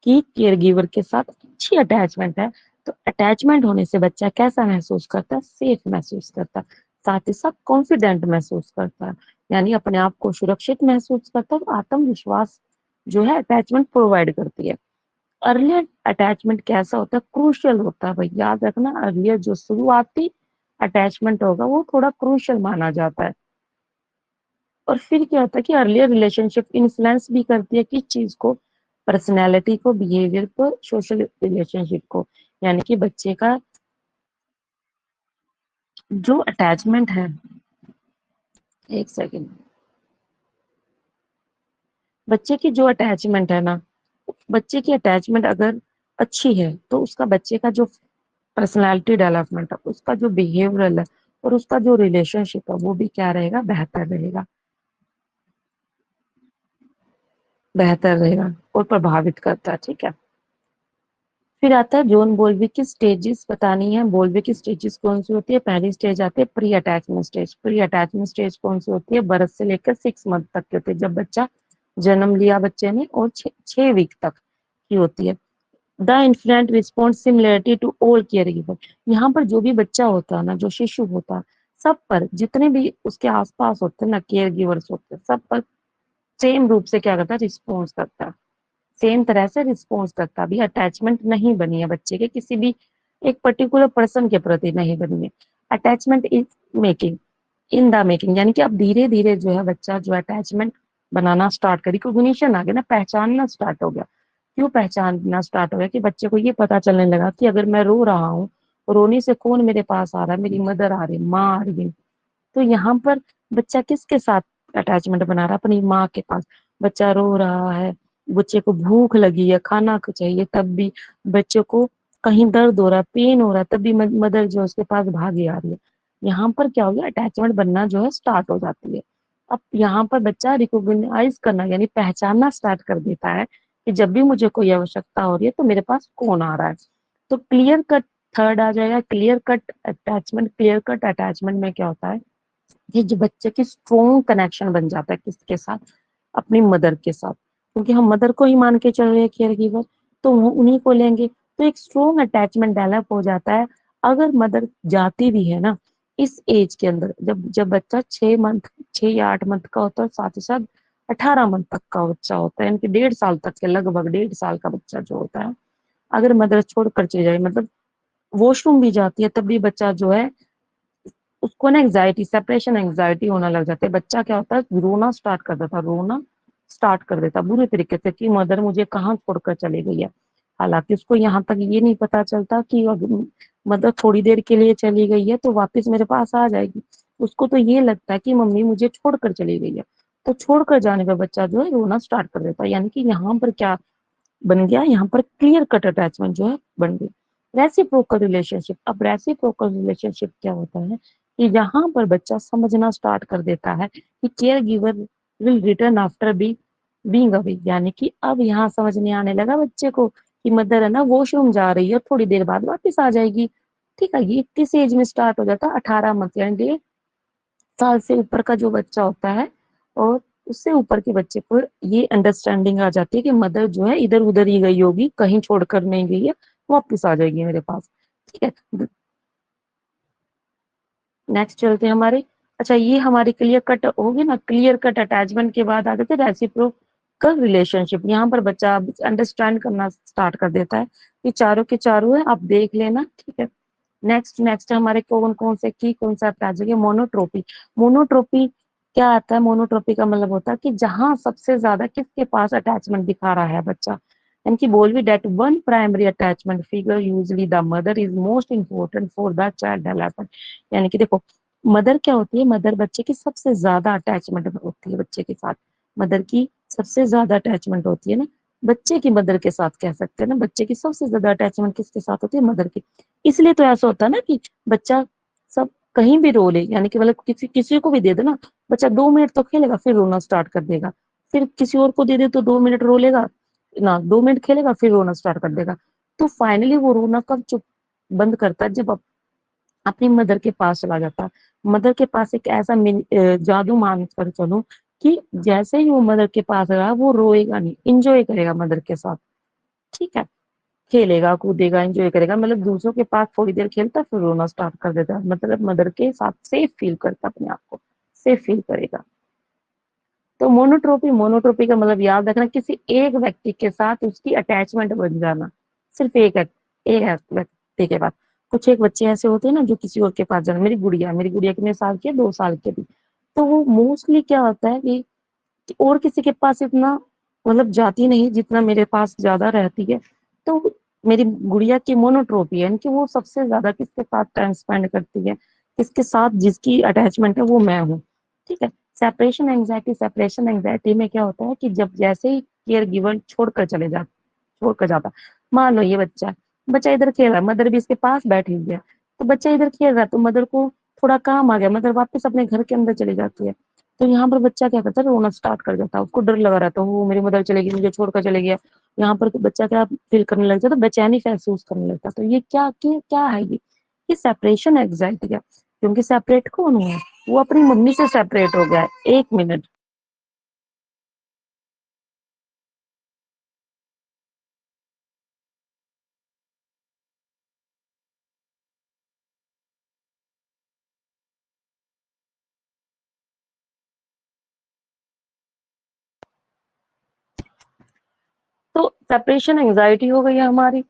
की केयर गिवर के साथ अच्छी अटैचमेंट है, तो अटैचमेंट होने से बच्चा कैसा महसूस करता है, सेफ महसूस करता है, साथ ही साथ कॉन्फिडेंट महसूस करता है, यानी अपने आप को सुरक्षित महसूस करता है, आत्मविश्वास जो है अटैचमेंट प्रोवाइड करती है। अर्लियर अटैचमेंट कैसा होता है, क्रूशियल होता है भाई, याद रखना। अर्लियर जो शुरुआती अटैचमेंट होगा वो थोड़ा क्रूशियल माना जाता है। और फिर क्या होता है कि अर्लियर रिलेशनशिप इन्फ्लुएंस भी करती है किस चीज को, पर्सनैलिटी को, बिहेवियर को, सोशल रिलेशनशिप को। यानी कि बच्चे का जो अटैचमेंट है, एक सेकेंड, बच्चे की जो अटैचमेंट है ना, बच्चे की अटैचमेंट अगर अच्छी है, तो उसका बच्चे का जो पर्सनैलिटी डेवलपमेंट है, उसका जो बिहेवियरल है, और उसका जो रिलेशनशिप है, वो भी क्या रहेगा, बेहतर रहेगा, बेहतर रहेगा और प्रभावित करता है, ठीक है। फिर आता है जोन बोल्बी की स्टेजेस बतानी है। बोल्बी की स्टेजेस कौन सी होती है, पहली स्टेज आती है pre attachment stage. Pre attachment stage कौन सी होती है, बरस से लेकर 6 मंथ तक की होती है, जब बच्चा जन्म लिया बच्चे ने, और 6 वीक तक की होती है। The influent response similarity to all care giver. यहाँ पर जो भी बच्चा होता है ना, जो शिशु होता है, सब पर, जितने भी उसके आसपास होते हैं ना केयर गिवर्स होते हैं, सब पर सेम रूप से क्या करता है, रिस्पॉन्स करता है, सेम तरह से रिस्पॉन्स करता। भी अटैचमेंट नहीं बनी है बच्चे के किसी भी एक पर्टिकुलर पर्सन के प्रति, नहीं बनी है। Attachment is making, in the making, यानी कि अब धीरे धीरे जो है बच्चा जो अटैचमेंट बनाना स्टार्ट करी, कोग्निशन आ गया ना, पहचानना स्टार्ट हो गया। क्यों पहचानना स्टार्ट हो गया, कि बच्चे को ये पता चलने लगा कि अगर मैं रो रहा हूँ, रोने से कौन मेरे पास आ रहा है, मेरी मदर आ रही, माँ आ रही है। तो यहाँ पर बच्चा किसके साथ अटैचमेंट बना रहा है, अपनी माँ के पास। बच्चा रो रहा है, बच्चे को भूख लगी है, खाना चाहिए, तब भी बच्चे को कहीं दर्द हो रहा है, पेन हो रहा है, तब भी मदर जो है उसके पास भागी आ रही है। यहाँ पर क्या हो गया, अटैचमेंट बनना जो है स्टार्ट हो जाती है। अब यहाँ पर बच्चा रिकॉग्नाइज करना, यानी पहचानना स्टार्ट कर देता है कि जब भी मुझे कोई आवश्यकता हो रही है, तो मेरे पास कौन आ रहा है। तो क्लियर कट थर्ड आ जाएगा, clear cut attachment. Clear cut attachment में क्या होता है, ये जो बच्चे की स्ट्रॉन्ग कनेक्शन बन जाता है किसके साथ, अपनी मदर के साथ, क्योंकि हम मदर को ही मान के चल रहे हैं केयर गिवर, तो वो उन्हीं को लेंगे, तो एक स्ट्रॉन्ग अटैचमेंट डेवलप हो जाता है। अगर मदर जाती भी है ना, इस एज के अंदर, जब जब बच्चा 6 मंथ, 6 या 8 मंथ का होता है, साथ ही साथ 18 मंथ तक का बच्चा होता है, यानी कि 1.5 साल तक के, लगभग 1.5 साल का बच्चा जो होता है, अगर मदर छोड़कर चली जाए, मतलब वॉशरूम भी जाती है, तब भी बच्चा जो है उसको ना एंग्जाइटी, सेपरेशन एंग्जाइटी होने लग जाती है। बच्चा क्या होता है, रोना स्टार्ट कर देता, रोना स्टार्ट कर देता बुरे तरीके से कि मदर मुझे कहाँ छोड़कर चली गई है। हालांकि उसको यहाँ तक ये नहीं पता चलता कि मदर थोड़ी देर के लिए चली गई है तो वापस मेरे पास आ जाएगी। उसको तो ये लगता है कि मम्मी मुझे छोड़कर चली गई है। तो छोड़कर जाने पर बच्चा जो है रोना स्टार्ट कर देता है, यानी कि यहाँ पर क्या बन गया, यहाँ पर क्लियर कट अटैचमेंट जो है बन गई। रेसिप्रोकल रिलेशनशिप, अब रेसिप्रोकल रिलेशनशिप क्या होता है कि जहां पर बच्चा समझना स्टार्ट कर देता है कि care giver will return after being away, यानी कि अब यहाँ समझ में आने लगा बच्चे को कि मदर है ना वॉशरूम जा रही है, थोड़ी देर बाद वापस आ जाएगी। ठीक है, ये किस एज में स्टार्ट हो जाता है, 18 मंथ, यानी 1.5 साल से ऊपर का जो बच्चा होता है, और उससे ऊपर के बच्चे को ये अंडरस्टैंडिंग आ जाती है कि मदर जो है इधर उधर ही गई होगी, कहीं छोड़कर नहीं गई है, वापस आ जाएगी मेरे पास। ठीक है, नेक्स्ट चलते हैं हमारे। अच्छा, ये हमारी क्लियर कट होगी ना, क्लियर कट अटैचमेंट के बाद आ जाते हैं रेसिप्रोकल रिलेशनशिप। यहाँ पर बच्चा अंडरस्टैंड करना स्टार्ट कर देता है कि चारों के चारों है, आप देख लेना। ठीक है, नेक्स्ट नेक्स्ट हमारे कौन कौन से की कॉन्सेप्ट आ जाएंगे, मोनोट्रोपी। मोनोट्रोपी क्या आता है, मोनोट्रोपी का मतलब होता है कि जहां सबसे ज्यादा किसके पास अटैचमेंट दिखा रहा है बच्चा, यानी कि Bowlby that one primary attachment figure usually the mother is most important for the child development. यानी कि देखो, मदर क्या होती है, मदर बच्चे की सबसे ज्यादा अटैचमेंट होती है बच्चे के साथ। मदर की सबसे ज्यादा अटैचमेंट होती है ना बच्चे की, मदर के साथ कह सकते हैं ना, बच्चे की सबसे ज्यादा अटैचमेंट किसके साथ होती है, मदर की। इसलिए तो ऐसा होता है ना कि बच्चा सब कहीं भी रो ले, यानी कि मतलब किसी किसी को भी दे दे ना, बच्चा 2 मिनट तो खेलेगा फिर रोना स्टार्ट कर देगा। फिर किसी और को दे दे तो 2 मिनट रो लेगा ना, 2 मिनट खेलेगा फिर रोना स्टार्ट कर देगा। तो फाइनली वो रोना कब चुप बंद करता है, जब अपनी मदर के पास चला जाता है। मदर के पास एक ऐसा जादू मान कर चलो कि जैसे ही वो मदर के पास रहा, वो रोएगा नहीं, इंजॉय करेगा मदर के साथ। ठीक है, खेलेगा कूदेगा एंजॉय करेगा, मतलब दूसरों के पास थोड़ी देर खेलता है, फिर रोना स्टार्ट कर देता है, मतलब मदर के साथ सेफ फील करता है, अपने आप को सेफ फील करेगा। तो मोनोट्रोपी, मोनोट्रोपी का मतलब याद रखना, किसी एक व्यक्ति के साथ उसकी अटैचमेंट बन जाना, सिर्फ एक व्यक्ति के पास। कुछ एक बच्चे ऐसे होते हैं ना जो किसी और के पास जाना, मेरी गुड़िया कितने साल की है, 2 साल की थी। तो वो मोस्टली क्या होता है कि और किसी के पास इतना मतलब जाती नहीं जितना मेरे पास ज्यादा रहती है। तो मेरी गुड़िया की मोनोट्रोपी है, यानी कि वो सबसे ज्यादा किसके साथ टाइम स्पेंड करती है, किसके साथ जिसकी अटैचमेंट है वो मैं हूँ। ठीक है, सेपरेशन एंग्जाइटी, सेपरेशन एंग्जाइटी में क्या होता है कि जब जैसे ही केयर गिवर छोड़कर जाता, मान लो ये बच्चा है, बच्चा इधर खेल रहा है, मदर भी इसके पास बैठी हुई है, तो बच्चा इधर खेल रहा है, तो मदर को थोड़ा काम आ गया, मदर वापस अपने घर के अंदर चली जाती है। तो यहाँ पर बच्चा क्या करता है, रोना स्टार्ट कर देता है, उसको डर लगा रहता है, वो मेरी मदर चलेगी, मुझे छोड़कर चले गया। यहाँ पर तो बच्चा क्या फील करने लगता है, तो बेचैनी महसूस करने लगता है। तो ये क्या है, ये सेपरेशन एंग्जाइटी है, क्योंकि सेपरेट कौन हुआ, वो अपनी मम्मी से सेपरेट हो गया है। 1 मिनट। तो सेपरेशन एंग्जाइटी हो गई है हमारी,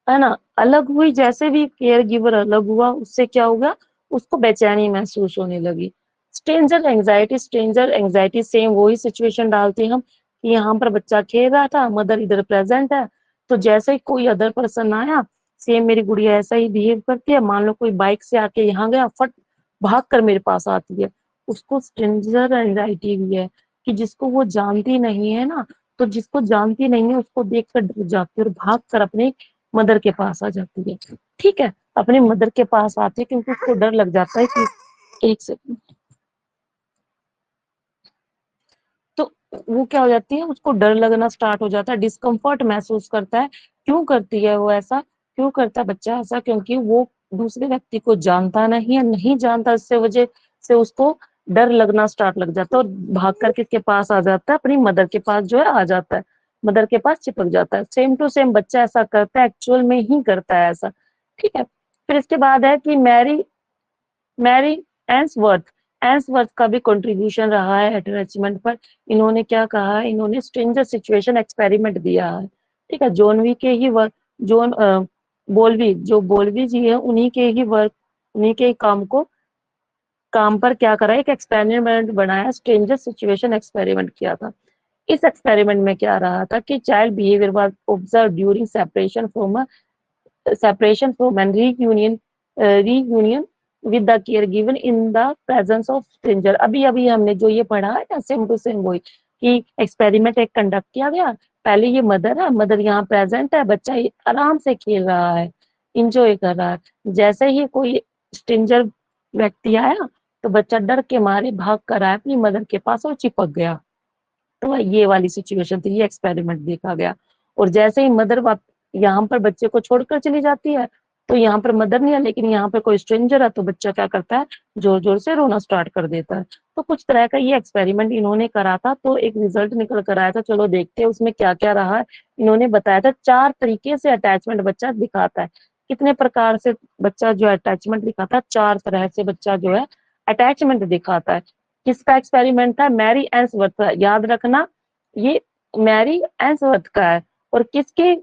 है ना, अलग हुई, जैसे भी केयर गिवर अलग हुआ उससे क्या होगा, उसको बेचैनी महसूस होने लगी। स्ट्रेंजर एंग्जाइटी सेम वही सिचुएशन डालते हैं हम कि यहाँ पर बच्चा खेल रहा था, मदर इधर प्रेजेंट है, तो जैसे ही कोई अदर पर्सन आया, सेम मेरी गुड़िया ऐसा ही बिहेव करती है। मान लो कोई बाइक से आके यहाँ गया, फट भाग कर मेरे पास आती है, उसको स्ट्रेंजर एंग्जाइटी भी है कि जिसको वो जानती नहीं है ना, तो जिसको जानती नहीं है उसको देख कर डर जाती है और भाग कर अपने मदर के पास आ जाती है। ठीक है, अपने मदर के पास आती है क्योंकि उसको डर लग जाता है कि एक सेकंड, तो वो क्या हो जाती है, उसको डर लगना स्टार्ट हो जाता है, डिस्कम्फर्ट महसूस करता है। क्यों करती है वो ऐसा, क्यों करता है बच्चा ऐसा, क्योंकि वो दूसरे व्यक्ति को जानता नहीं है, नहीं जानता, इससे वजह से उसको डर लगना स्टार्ट लग जाता है और भाग कर किसके पास आ जाता है, अपनी मदर के पास जो है आ जाता है, मदर के पास चिपक जाता है। सेम टू सेम बच्चा ऐसा करता है, एक्चुअल में ही करता है ऐसा। ठीक है, फिर इसके बाद है कि मैरी मैरी एंसवर्थ। एंसवर्थ का भी कंट्रीब्यूशन रहा है अटैचमेंट पर। इन्होंने क्या कहा है, इन्होंने स्ट्रेंजर सिचुएशन एक्सपेरिमेंट दिया है, ठीक है। जॉनवी के ही वर्क, जॉन बोल्वी, जो बोल्वी जी है उन्हीं के ही वर्क, उन्हीं के ही काम पर क्या करा, एक एक्सपेरिमेंट बनाया, स्ट्रेंजर सिचुएशन एक्सपेरिमेंट किया था। इस एक्सपेरिमेंट में क्या रहा था कि child behaviour was observe during separation from and reunion with the caregiver in the presence of stranger। अभी अभी हमने जो ये पढ़ा है ना, सेम टू सेम वही, कि एक्सपेरिमेंट एक कंडक्ट किया गया। पहले ये मदर है, मदर यहाँ प्रेजेंट है, बच्चा आराम से खेल रहा है, इंजॉय कर रहा है। जैसे ही कोई स्ट्रेंजर व्यक्ति आया तो बच्चा डर के मारे भाग कर आया अपनी मदर के पास और चिपक गया। तो ये वाली सिचुएशन थी, ये एक्सपेरिमेंट देखा गया। और जैसे ही मदर यहाँ पर बच्चे को छोड़कर चली जाती है, तो यहाँ पर मदर नहीं है लेकिन यहाँ पर कोई स्ट्रेंजर है, तो बच्चा क्या करता है, जोर जोर से रोना स्टार्ट कर देता है। तो कुछ तरह का ये एक्सपेरिमेंट इन्होंने करा था, तो एक रिजल्ट निकल कर आया था। चलो देखते हैं उसमें क्या क्या रहा है। इन्होंने बताया था 4 तरीके से अटैचमेंट बच्चा दिखाता है। कितने प्रकार से बच्चा जो अटैचमेंट दिखाता है, 4 तरह से बच्चा जो है अटैचमेंट दिखाता है। किसका एक्सपेरिमेंट था, मैरी एंसवर्थ का, याद रखना ये मैरी एंसवर्थ का है। और किसके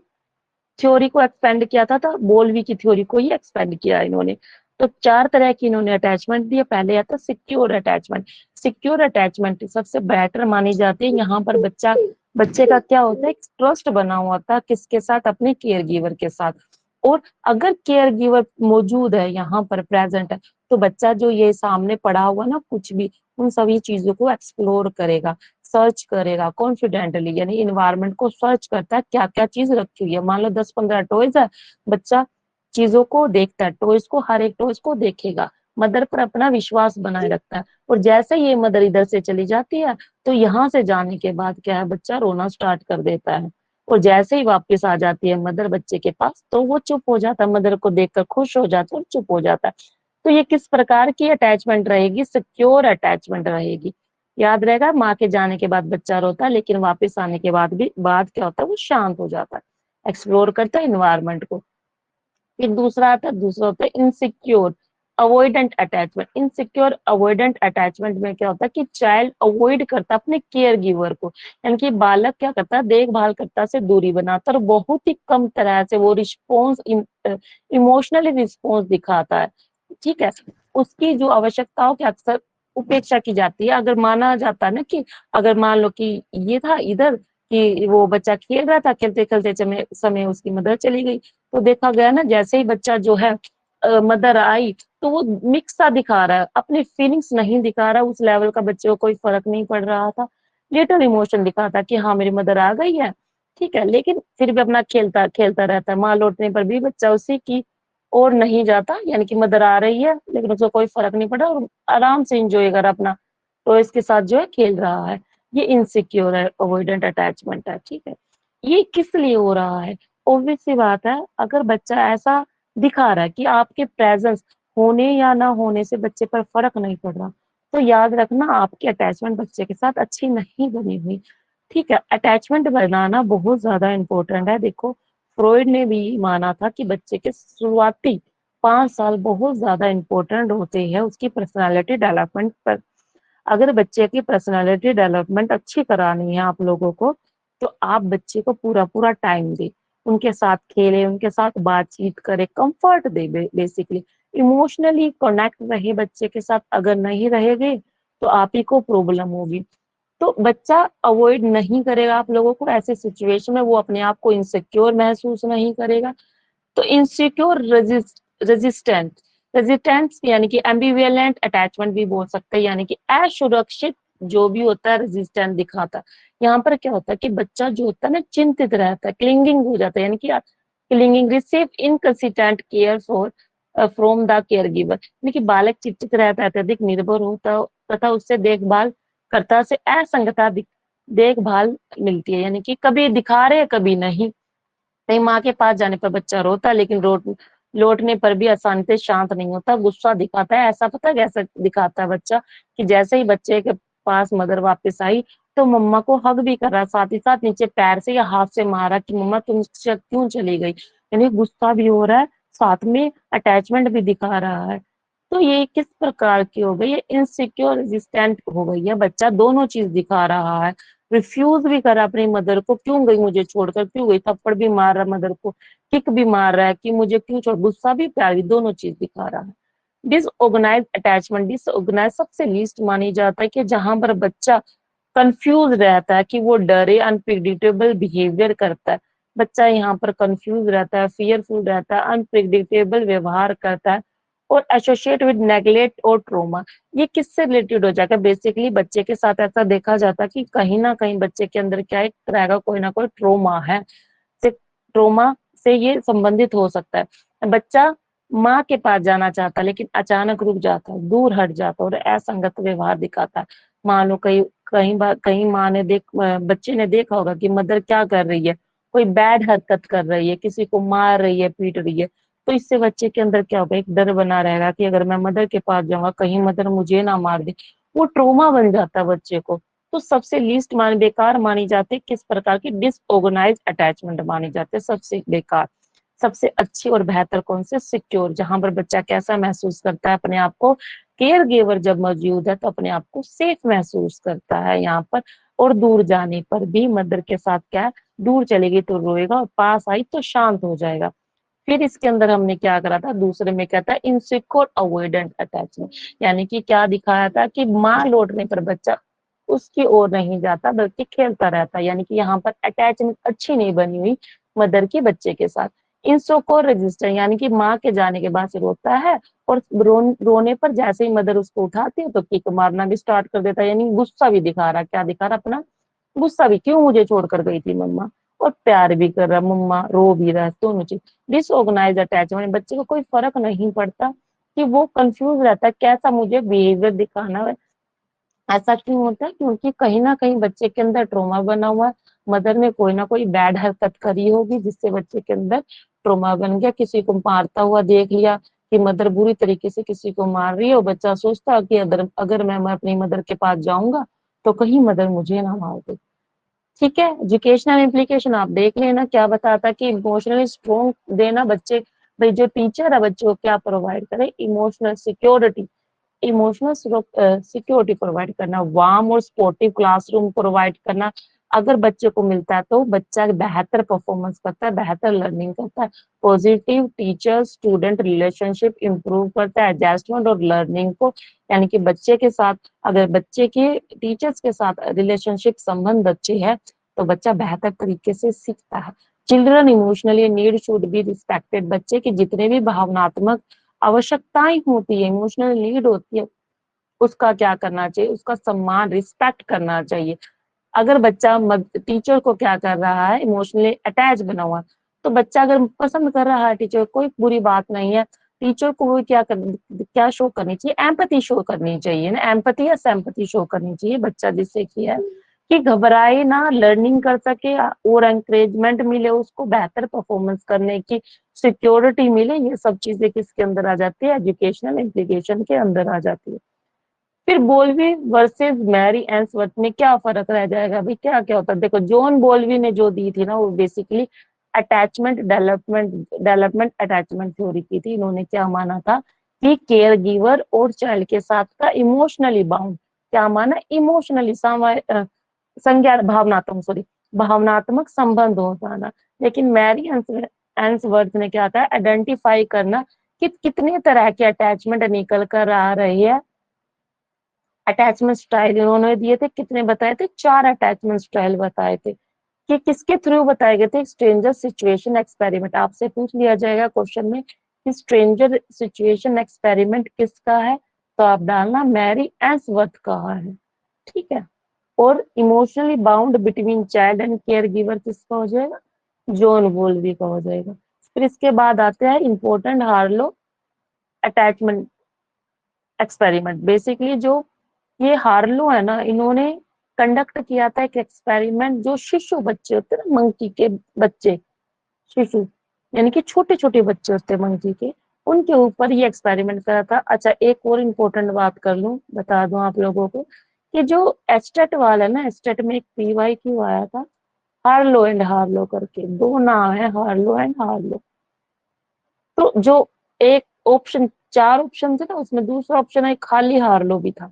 थ्योरी को एक्सपेंड किया था बोल्वी की थ्योरी को ही एक्सपेंड किया इन्होंने। तो 4 तरह की इन्होंने अटैचमेंट दिए। पहले आता सिक्योर अटैचमेंट। सिक्योर अटैचमेंट सबसे बेटर मानी जाती है। यहाँ पर बच्चे का क्या होता है, ट्रस्ट बना हुआ था किसके साथ, अपने केयर गिवर के साथ। और अगर केयर गिवर मौजूद है, यहाँ पर प्रेजेंट है, तो बच्चा जो ये सामने पड़ा हुआ ना कुछ भी, उन सभी चीजों को एक्सप्लोर करेगा, सर्च करेगा कॉन्फिडेंटली, यानी इन्वायरमेंट को सर्च करता है क्या क्या चीज रखी हुई है। मान लो 10-15 टॉयज है, बच्चा चीजों को देखता है, टॉयज को, हर एक टॉयज को देखेगा, मदर पर अपना विश्वास बनाए रखता है। और जैसे ये मदर इधर से चली जाती है, तो यहाँ से जाने के बाद क्या है, बच्चा रोना स्टार्ट कर देता है। और जैसे ही वापस आ जाती है मदर बच्चे के पास, तो वो चुप हो जाता है, मदर को देखकर खुश हो जाता है और चुप हो जाता है। तो ये किस प्रकार की अटैचमेंट रहेगी, सिक्योर अटैचमेंट रहेगी। याद रहेगा, माँ के जाने के बाद बच्चा रोता है, लेकिन वापस आने के बाद भी बाद क्या होता है, वो शांत हो जाता है, एक्सप्लोर करता है इन्वायरमेंट को। फिर दूसरा होता है insecure avoidant attachment. Insecure avoidant attachment में क्या होता है कि चाइल्ड अवॉइड करता है अपने केयर गिवर को, यानी कि बालक क्या करता है, देखभाल करता से दूरी बनाता है, और बहुत ही कम तरह से वो रिस्पॉन्स, इमोशनली रिस्पॉन्स दिखाता है, ठीक है। उसकी जो आवश्यकताओं की अक्सर उपेक्षा की जाती है। अगर माना जाता है ना कि अगर मान लो कि ये था इधर, कि वो बच्चा खेल रहा था, खेलते खेलते समय उसकी मदर चली गई, तो देखा गया ना, जैसे ही बच्चा जो है मदर आई, तो वो मिक्स सा दिखा रहा है, अपनी फीलिंग्स नहीं दिखा रहा, उस लेवल का बच्चे को कोई फर्क नहीं पड़ रहा था। लिटिल इमोशन दिखाता कि हाँ मेरी मदर आ गई है, ठीक है, लेकिन फिर भी अपना खेलता खेलता रहता है। माँ लौटने पर भी बच्चा उसी की और नहीं जाता, यानी कि मदर आ रही है लेकिन उसको कोई फर्क नहीं पड़ा, और आराम से इंजॉय कर अपना तो इसके साथ जो है खेल रहा है। ये इनसिक्योर है, अवॉइडेंट अटैचमेंट है, ठीक है। ये किस लिए हो रहा है, ऑब्वियस सी बात है, अगर बच्चा ऐसा दिखा रहा है कि आपके प्रेजेंस होने या ना होने से बच्चे पर फर्क नहीं पड़ रहा, तो याद रखना आपकी अटैचमेंट बच्चे के साथ अच्छी नहीं बनी हुई, ठीक है। अटैचमेंट बनाना बहुत ज्यादा इंपॉर्टेंट है। देखो, फ्रॉइड ने भी माना था कि बच्चे के शुरुआती 5 साल बहुत ज्यादा इंपॉर्टेंट होते हैं उसकी पर्सनालिटी डेवलपमेंट पर। अगर बच्चे की पर्सनालिटी डेवलपमेंट अच्छी करानी है आप लोगों को, तो आप बच्चे को पूरा पूरा टाइम दें, उनके साथ खेलें, उनके साथ बातचीत करें, कंफर्ट दे, बेसिकली इमोशनली कनेक्ट रहे बच्चे के साथ। अगर नहीं रहेंगे तो आप ही को प्रॉब्लम होगी। तो बच्चा अवॉइड नहीं करेगा आप लोगों को, ऐसे सिचुएशन में वो अपने आप को इनसिक्योर महसूस नहीं करेगा। तो इनसिक्योर रेजिस्टेंट रेजिस्टेंस यानी कि एम्बिवेलेंट अटैचमेंट भी बोल सकते हैं, यानी कि असुरक्षित जो भी होता है रेजिस्टेंट दिखाता है। यहाँ पर क्या होता है कि बच्चा जो होता है ना चिंतित रहता है, क्लिंगिंग हो जाता है, यानी कि clinging, receive inconsistent care for from the care giver, यानी कि बालक चिंतित रहता है, अत्यधिक निर्भर होता है तथा उससे देखभाल करता से असंगता देखभाल मिलती है, यानी कि कभी दिखा रहे कभी नहीं। कहीं माँ के पास जाने पर बच्चा रोता, लेकिन लौटने पर भी आसानी से शांत नहीं होता, गुस्सा दिखाता है। ऐसा पता कैसा दिखाता है बच्चा, कि जैसे ही बच्चे के पास मदर वापस आई, तो मम्मा को हग भी कर रहा, साथ ही साथ नीचे पैर से या हाथ से मारा कि मम्मा तुम क्यों चली गई, यानी गुस्सा भी हो रहा है, साथ में अटैचमेंट भी दिखा रहा है। तो ये किस प्रकार की हो गई, ये इनसिक्योर रेजिस्टेंट हो गई है। बच्चा दोनों चीज दिखा रहा है, रिफ्यूज भी करा अपनी मदर को, क्यों गई मुझे छोड़कर, क्यों गई, थप्पड़ भी मार रहा है मदर को, किक भी मार रहा है कि मुझे क्यों छोड़, गुस्सा भी प्यार भी, दोनों चीज दिखा रहा है। डिसऑर्गेनाइज अटैचमेंट, डिसऑर्गेनाइज सबसे लीस्ट मानी जाता है कि जहां पर बच्चा कंफ्यूज रहता है, कि वो डरे, अनप्रिडिक्टेबल बिहेवियर करता है। बच्चा यहाँ पर कंफ्यूज रहता है, फियरफुल रहता है, अनप्रिडिक्टेबल व्यवहार करता है, और एसोसिएट विद नेग्लेक्ट और ट्रोमा। ये किससे रिलेटेड हो जाएगा, बेसिकली बच्चे के साथ ऐसा देखा जाता है कि कहीं ना कहीं बच्चे के अंदर क्या है, रहेगा, कोई ना कोई ट्रोमा है, से ट्रोमा से ये संबंधित हो सकता है। बच्चा माँ के पास जाना चाहता है लेकिन अचानक रुक जाता है, दूर हट जाता है और असंगत व्यवहार दिखाता है। मान लो कहीं कहीं बार कहीं माँ ने बच्चे ने देखा होगा कि मदर क्या कर रही है, कोई बैड हरकत कर रही है, किसी को मार रही है, पीट रही है, तो इससे बच्चे के अंदर क्या होगा, एक डर बना रहेगा कि अगर मैं मदर के पास जाऊंगा कहीं मदर मुझे ना मार दे। वो ट्रोमा बन जाता है बच्चे को। तो सबसे लीस्ट बेकार मानी जाती है किस प्रकार की, डिसऑर्गेनाइज अटैचमेंट मानी जाती है सबसे बेकार। सबसे अच्छी और बेहतर कौन से, सिक्योर, जहां पर बच्चा कैसा महसूस करता है अपने आप को, केयर गिवर जब मौजूद है तो अपने आप को सेफ महसूस करता है यहाँ पर। और दूर जाने पर भी मदर के साथ क्या है, दूर चलेगी तो रोएगा और पास आई तो शांत हो जाएगा। फिर इसके अंदर हमने क्या करा था, दूसरे में क्या था, इनसिक्योर अवॉइडेंट अटैचमेंट, यानी कि क्या दिखाया था कि माँ लौटने पर बच्चा उसकी ओर नहीं जाता बल्कि खेलता रहता है, यानी कि यहाँ पर अटैचमेंट अच्छी नहीं बनी हुई मदर की बच्चे के साथ। इंसोकोर रजिस्टर, यानी कि माँ के जाने के बाद से रोता है, और रोने पर जैसे ही मदर उसको उठाती है तो किक मारना भी स्टार्ट कर देता है, यानी गुस्सा भी दिखा रहा है, क्या दिखा रहा है अपना गुस्सा भी, क्यों मुझे छोड़कर गई थी मम्मा, और प्यार भी कर रहा, मम्मा रो भी रहा है, दोनों चीज। डिसऑर्गेनाइज अटैचमेंट, बच्चे को कोई फर्क नहीं पड़ता कि वो कंफ्यूज रहता है कैसा मुझे बिहेवियर दिखाना है। ऐसा क्यों होता है, क्योंकि कहीं ना कहीं बच्चे के अंदर ट्रोमा बना हुआ है, मदर ने कोई ना कोई बैड हरकत करी होगी जिससे बच्चे के अंदर ट्रोमा बन गया, किसी को मारता हुआ देख लिया कि मदर बुरी तरीके से किसी को मार रही है, और बच्चा सोचता है कि अगर अगर मैं अपनी मदर के पास जाऊंगा तो कहीं मदर मुझे ना मार दे। ठीक है, एजुकेशनल इम्प्लीकेशन आप देख लेना क्या बताता है कि इमोशनली स्ट्रॉन्ग देना बच्चे, भाई जो टीचर है बच्चों को क्या प्रोवाइड करे, emotional security, emotional security provide करना, वार्म और सपोर्टिव क्लासरूम प्रोवाइड करना। अगर बच्चे को मिलता है तो बच्चा बेहतर परफॉर्मेंस करता है, बेहतर लर्निंग करता है। Positive teacher student relationship improve करता है एडजस्टमेंट और लर्निंग को, यानी कि बच्चे के साथ, अगर बच्चे के टीचर्स के साथ रिलेशनशिप संबंध अच्छे है तो बच्चा बेहतर तरीके से सीखता है। Children emotionally need should be respected, बच्चे के जितने भी भावनात्मक आवश्यकताएं होती है, इमोशनल नीड होती है, उसका क्या करना चाहिए, उसका सम्मान, रिस्पेक्ट करना चाहिए। अगर बच्चा टीचर को क्या कर रहा है, इमोशनली अटैच बना हुआ, तो बच्चा अगर पसंद कर रहा है टीचर, कोई बुरी बात नहीं है। टीचर को वो क्या शो करनी चाहिए, एम्पैथी शो करनी चाहिए ना, एम्पैथी या सिंपैथी शो करनी चाहिए बच्चा, जिससे कि है कि घबराए ना, लर्निंग कर सके और एंकरेजमेंट मिले उसको, बेहतर परफॉर्मेंस करने की सिक्योरिटी मिले। ये सब चीजें किसके अंदर आ जाती है, एजुकेशनल एप्लीकेशन के अंदर आ जाती है। फिर बोल्वी वर्सेस मैरी एंसवर्थ में क्या फर्क रह जाएगा भाई, क्या क्या होता है, देखो जॉन बोल्वी ने जो दी थी ना वो बेसिकली डेवलपमेंट अटैचमेंट थ्योरी की थी। इन्होंने क्या माना था कि केयर गिवर और चाइल्ड के साथ का इमोशनली बाउंड, क्या माना, इमोशनली संज्ञान भावनात्मक, सॉरी, भावनात्मक संबंध हो जाना। लेकिन मैरी एंसवर्थ ने क्या था, आइडेंटिफाई करना कि कितने तरह के अटैचमेंट निकल कर आ रही है। अटैचमेंट स्टाइल इन्होंने दिए थे, कितने बताए थे, 4 अटैचमेंट स्टाइल बताए थे। कि किसके थ्रू बताए गए थे, स्ट्रेंजर सिचुएशन एक्सपेरिमेंट, आपसे पूछ लिया जाएगा क्वेश्चन में कि स्ट्रेंजर सिचुएशन एक्सपेरिमेंट किसका है, तो आप डालना मैरी एंसवर्थ का है। ठीक है। और emotionally bound between child and care giver किसका हो जाएगा, जॉन बोल्वी का हो जाएगा। फिर इसके बाद आते हैं important Harlow attachment experiment. Basically जो ये हार्लो है ना, इन्होंने कंडक्ट किया था एक एक्सपेरिमेंट, जो शिशु बच्चे होते हैं ना, मंकी के बच्चे, शिशु यानी कि छोटे छोटे बच्चे होते हैं मंकी के, उनके ऊपर ये एक्सपेरिमेंट करा था। अच्छा, एक और इम्पोर्टेंट बात कर लूं, बता दूं आप लोगों को कि जो एस्टेट वाला है ना, एस्टेट में एक पीवाई क्यू आया था, हार्लो एंड हार्लो करके, दो नाम है, हार्लो एंड हार्लो। तो जो एक ऑप्शन 4 ऑप्शन थे ना, उसमें दूसरा ऑप्शन है खाली हार्लो भी था।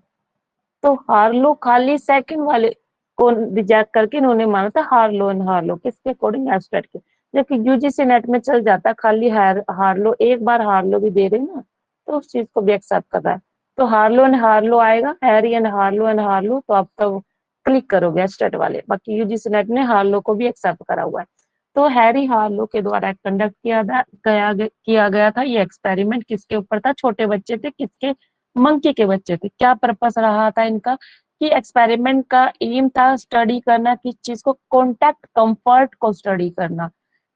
तो हार्लो खाली सेकंड वाले को रिजेक्ट करके इन्होंने माना था हार्लो एंड हार्लो, किसके अकॉर्डिंग, एब्स्ट्रैक्ट के। जबकि यूजीसी नेट में चल जाता खाली हार्लो, एक बार हार्लो भी दे रही ना, तो उस चीज को भी एक्सेप्ट कर रहा है। तो हार्लो एंड हार्लो आएगा, हैरी एंड हार्लो, तो आप तब क्लिक करोगे एब्स्ट्रैक्ट वाले। बाकी यूजीसी नेट ने हार्लो को भी एक्सेप्ट करा हुआ है। तो हैरी हार्लो के द्वारा कंडक्ट किया गया था ये एक्सपेरिमेंट। किसके ऊपर था, छोटे बच्चे थे, किसके, मंकी के बच्चे थे। क्या पर्पस रहा था इनका, कि एक्सपेरिमेंट का एम था स्टडी करना किस चीज को, कॉन्टैक्ट कंफर्ट को स्टडी करना।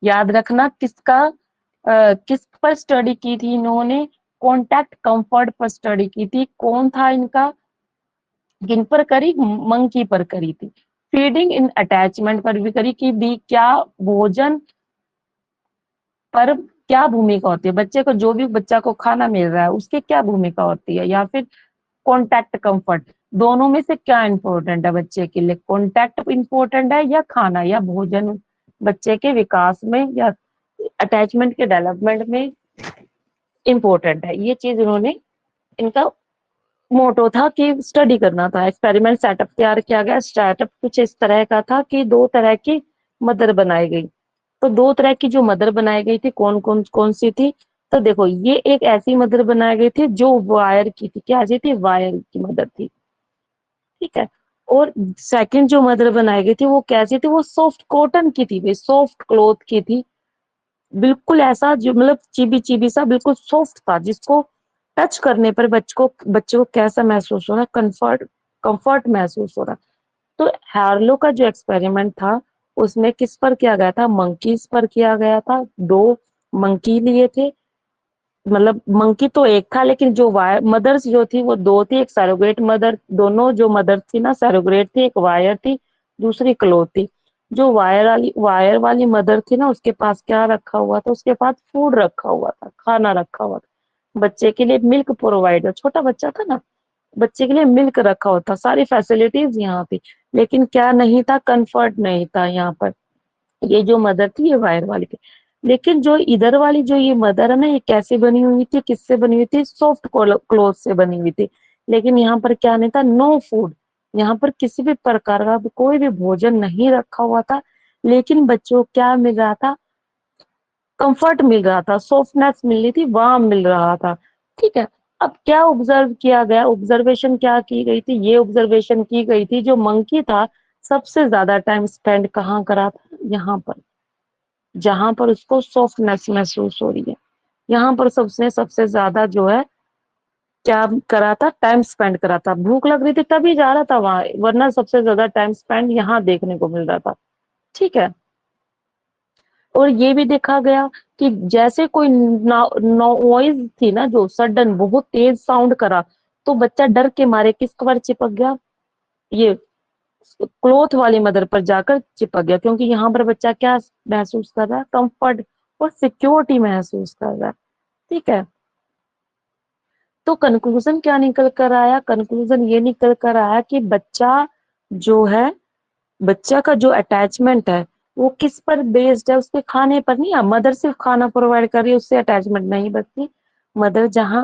याद रखना किसका, किस पर स्टडी की थी इन्होंने, कॉन्टैक्ट कंफर्ट पर स्टडी की थी। कौन था इनका, किन पर करी, मंकी पर करी थी। फीडिंग इन अटैचमेंट पर भी करी, कि भी क्या भोजन पर क्या भूमिका होती है, बच्चे को, जो भी बच्चा को खाना मिल रहा है उसकी क्या भूमिका होती है, या फिर कॉन्टैक्ट कंफर्ट, दोनों में से क्या इंपॉर्टेंट है बच्चे के लिए, कॉन्टैक्ट इंपॉर्टेंट है या खाना या भोजन बच्चे के विकास में या अटैचमेंट के डेवलपमेंट में इंपॉर्टेंट है। ये चीज उन्होंने, इनका मोटो था कि स्टडी करना था। एक्सपेरिमेंट सेटअप तैयार किया गया। स्टार्टअप कुछ इस तरह का था कि 2 तरह की मदर बनाई गई। तो 2 तरह की जो मदर बनाई गई थी, कौन कौन कौन सी थी, तो देखो ये एक ऐसी मदर बनाई गई थी जो वायर की थी, क्या थी, वायर की मदर थी, ठीक है। और सेकंड जो मदर बनाई गई थी वो कैसी थी, वो सॉफ्ट कॉटन की थी भाई, सॉफ्ट क्लॉथ की थी। बिल्कुल ऐसा जो मतलब चिबी चिबी सा, बिल्कुल सॉफ्ट था, जिसको टच करने पर बच्चे को कैसा महसूस हो रहा, कंफर्ट, कंफर्ट महसूस हो रहा। तो हार्लो का जो एक्सपेरिमेंट था उसमें किस पर किया गया था, मंकीज पर किया गया था। 2 मंकी लिए थे, मतलब मंकी तो एक था, लेकिन जो वायर मदर्स जो थी वो 2 थी। एक सैरोगेट मदर, दोनों जो मदर थी ना सैरोगेट थी, एक वायर थी, दूसरी क्लोथ थी। जो वायर वाली मदर थी ना, उसके पास क्या रखा हुआ था, उसके पास फूड रखा हुआ था, खाना रखा हुआ था बच्चे के लिए, मिल्क प्रोवाइडर, छोटा बच्चा था ना, बच्चे के लिए मिल्क रखा हुआ था, सारी फैसिलिटीज यहाँ थी। लेकिन क्या नहीं था, कंफर्ट नहीं था यहाँ पर। ये जो मदर थी ये वायर वाली थी। लेकिन जो इधर वाली जो ये मदर है ना, ये कैसे बनी हुई थी, किससे बनी हुई थी, सॉफ्ट क्लॉथ से बनी हुई थी। लेकिन यहाँ पर क्या नहीं था, नो फूड, यहाँ पर किसी भी प्रकार का कोई भी भोजन नहीं रखा हुआ था। लेकिन बच्चों को क्या मिल रहा था, कंफर्ट मिल रहा था, सॉफ्टनेस मिल रही थी, वार्म मिल रहा था, ठीक है। अब क्या ऑब्जर्व किया गया, ऑब्जर्वेशन क्या की गई थी, ये ऑब्जर्वेशन की गई थी जो मंकी था सबसे ज्यादा टाइम स्पेंड कहाँ करा था, यहाँ पर, जहां पर उसको सॉफ्टनेस महसूस हो रही है, यहाँ पर सबसे सबसे ज्यादा जो है क्या करा था, टाइम स्पेंड करा था। भूख लग रही थी तभी जा रहा था वहां, वरना सबसे ज्यादा टाइम स्पेंड यहाँ देखने को मिल रहा था, ठीक है। और ये भी देखा गया कि जैसे कोई नॉइज थी ना, जो सडन बहुत तेज साउंड करा, तो बच्चा डर के मारे किस पर चिपक गया, ये क्लोथ वाली मदर पर जाकर चिपक गया, क्योंकि यहाँ पर बच्चा क्या महसूस कर रहा है, कंफर्ट और सिक्योरिटी महसूस कर रहा है, ठीक है। तो कंक्लूजन क्या निकल कर आया, कंक्लूजन ये निकल कर आया कि बच्चा जो है, बच्चा का जो अटैचमेंट है वो किस पर बेस्ड है, उसके खाने पर नहीं है। मदर सिर्फ खाना प्रोवाइड कर रही है, उससे अटैचमेंट नहीं बचती। मदर जहाँ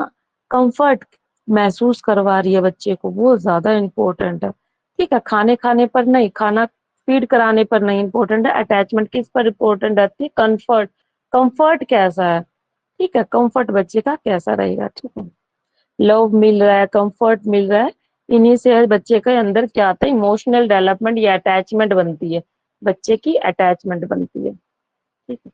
कंफर्ट महसूस करवा रही है बच्चे को, वो ज्यादा इंपॉर्टेंट है, ठीक है। खाने खाने पर नहीं, खाना फीड कराने पर नहीं इंपॉर्टेंट है, अटैचमेंट किस पर इंपॉर्टेंट रहती है, कंफर्ट, कंफर्ट कैसा है, ठीक है, कंफर्ट बच्चे का कैसा रहेगा, ठीक है। लव मिल रहा है, कंफर्ट मिल रहा है, इन्हीं से बच्चे के अंदर क्या आता है, इमोशनल डेवलपमेंट या अटैचमेंट बनती है, बच्चे की अटैचमेंट बनती है, ठीक है।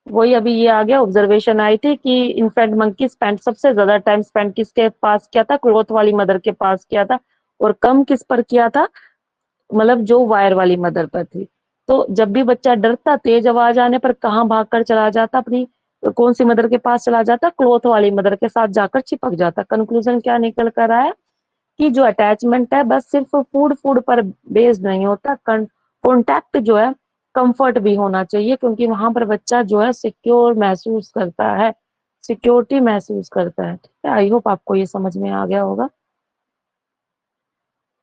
वही अभी ये आ गया, ऑब्जर्वेशन आई थी कि इनफैक्ट मंकी स्पेंड सबसे ज्यादा टाइम स्पेंड किसके पास किया था, क्लोथ वाली मदर के पास किया था, और कम किस पर किया था, मतलब जो वायर वाली मदर पर थी। तो जब भी बच्चा डरता, तेज आवाज आने पर कहाँ भाग कर चला जाता, अपनी कौन सी मदर के पास चला जाता, क्लोथ वाली मदर के साथ जाकर चिपक जाता। कंक्लूजन क्या निकल कर आया, कि जो अटैचमेंट है बस सिर्फ फूड फूड पर बेस्ड नहीं होता, कॉन्टैक्ट जो है कंफर्ट भी होना चाहिए, क्योंकि वहां पर बच्चा जो है सिक्योर महसूस करता है, सिक्योरिटी महसूस करता है, ठीक है। आई होप आपको ये समझ में आ गया होगा।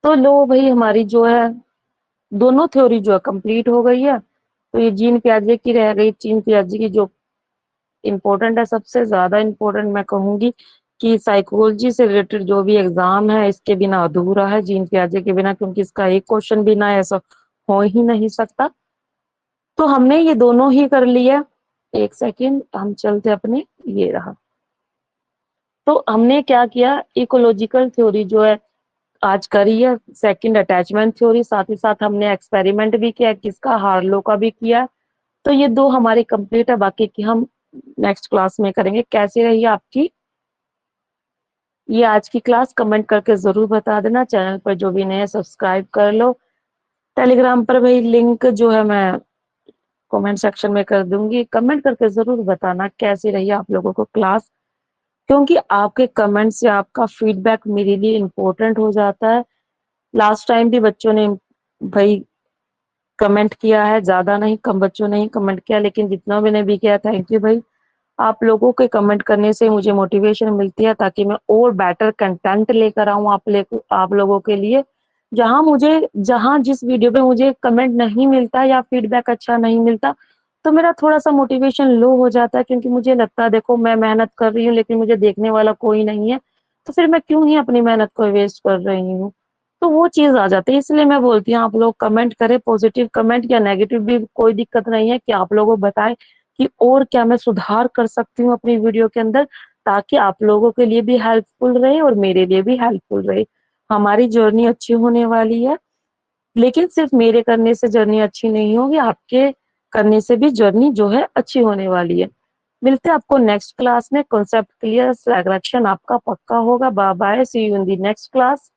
तो लो भाई, हमारी जो है दोनों थ्योरी जो है कंप्लीट हो गई है। तो ये जीन पियाजे की रह गई, जीन पियाजे की जो इम्पोर्टेंट है, सबसे ज्यादा इम्पोर्टेंट मैं कहूंगी कि साइकोलॉजी से रिलेटेड जो भी एग्जाम है इसके बिना अधूरा है, जीन पियाजे के बिना, क्योंकि इसका एक क्वेश्चन भी ना ऐसा हो ही नहीं सकता। तो हमने ये दोनों ही कर लिया। एक सेकेंड, हम चलते अपने, ये रहा। तो हमने क्या किया, इकोलॉजिकल थ्योरी जो है आज करी है, सेकंड अटैचमेंट थ्योरी, साथ ही साथ हमने एक्सपेरिमेंट भी किया, किसका, हार्लो का भी किया। तो ये दो हमारी कंप्लीट है, बाकी की हम नेक्स्ट क्लास में करेंगे। कैसी रही आपकी ये आज की क्लास, कमेंट करके जरूर बता देना। चैनल पर जो भी नए सब्सक्राइब कर लो। टेलीग्राम पर भाई लिंक जो है मैं कमेंट सेक्शन में कर दूंगी, कमेंट करके जरूर बताना कैसी रही आप लोगों को क्लास, क्योंकि आपके कमेंट से आपका फीडबैक मेरे लिए इम्पोर्टेंट हो जाता है। लास्ट टाइम भी बच्चों ने भाई कमेंट किया है, ज्यादा नहीं, कम बच्चों ने ही कमेंट किया, लेकिन जितना मैंने भी किया, थैंक यू भाई। आप लोगों के कमेंट करने से मुझे मोटिवेशन मिलती है, ताकि मैं और बेटर कंटेंट लेकर आऊं आप लोगों के लिए। जहां जिस वीडियो पे मुझे कमेंट नहीं मिलता या फीडबैक अच्छा नहीं मिलता, तो मेरा थोड़ा सा मोटिवेशन लो हो जाता है, क्योंकि मुझे लगता है देखो मैं मेहनत कर रही हूँ लेकिन मुझे देखने वाला कोई नहीं है, तो फिर मैं क्यों ही अपनी मेहनत को वेस्ट कर रही हूँ। तो वो चीज आ जाती है, इसलिए मैं बोलती हूँ आप लोग कमेंट करें, पॉजिटिव कमेंट या नेगेटिव भी कोई दिक्कत नहीं है, कि आप लोगों बताएं कि और क्या मैं सुधार कर सकती हूँ अपनी वीडियो के अंदर, ताकि आप लोगों के लिए भी हेल्पफुल रहे और मेरे लिए भी हेल्पफुल रहे। हमारी जर्नी अच्छी होने वाली है, लेकिन सिर्फ मेरे करने से जर्नी अच्छी नहीं होगी, आपके करने से भी जर्नी जो है अच्छी होने वाली है। मिलते हैं आपको नेक्स्ट क्लास में। कॉन्सेप्ट क्लियर, सिलेक्शन आपका पक्का होगा। Bye bye, see you in the next class.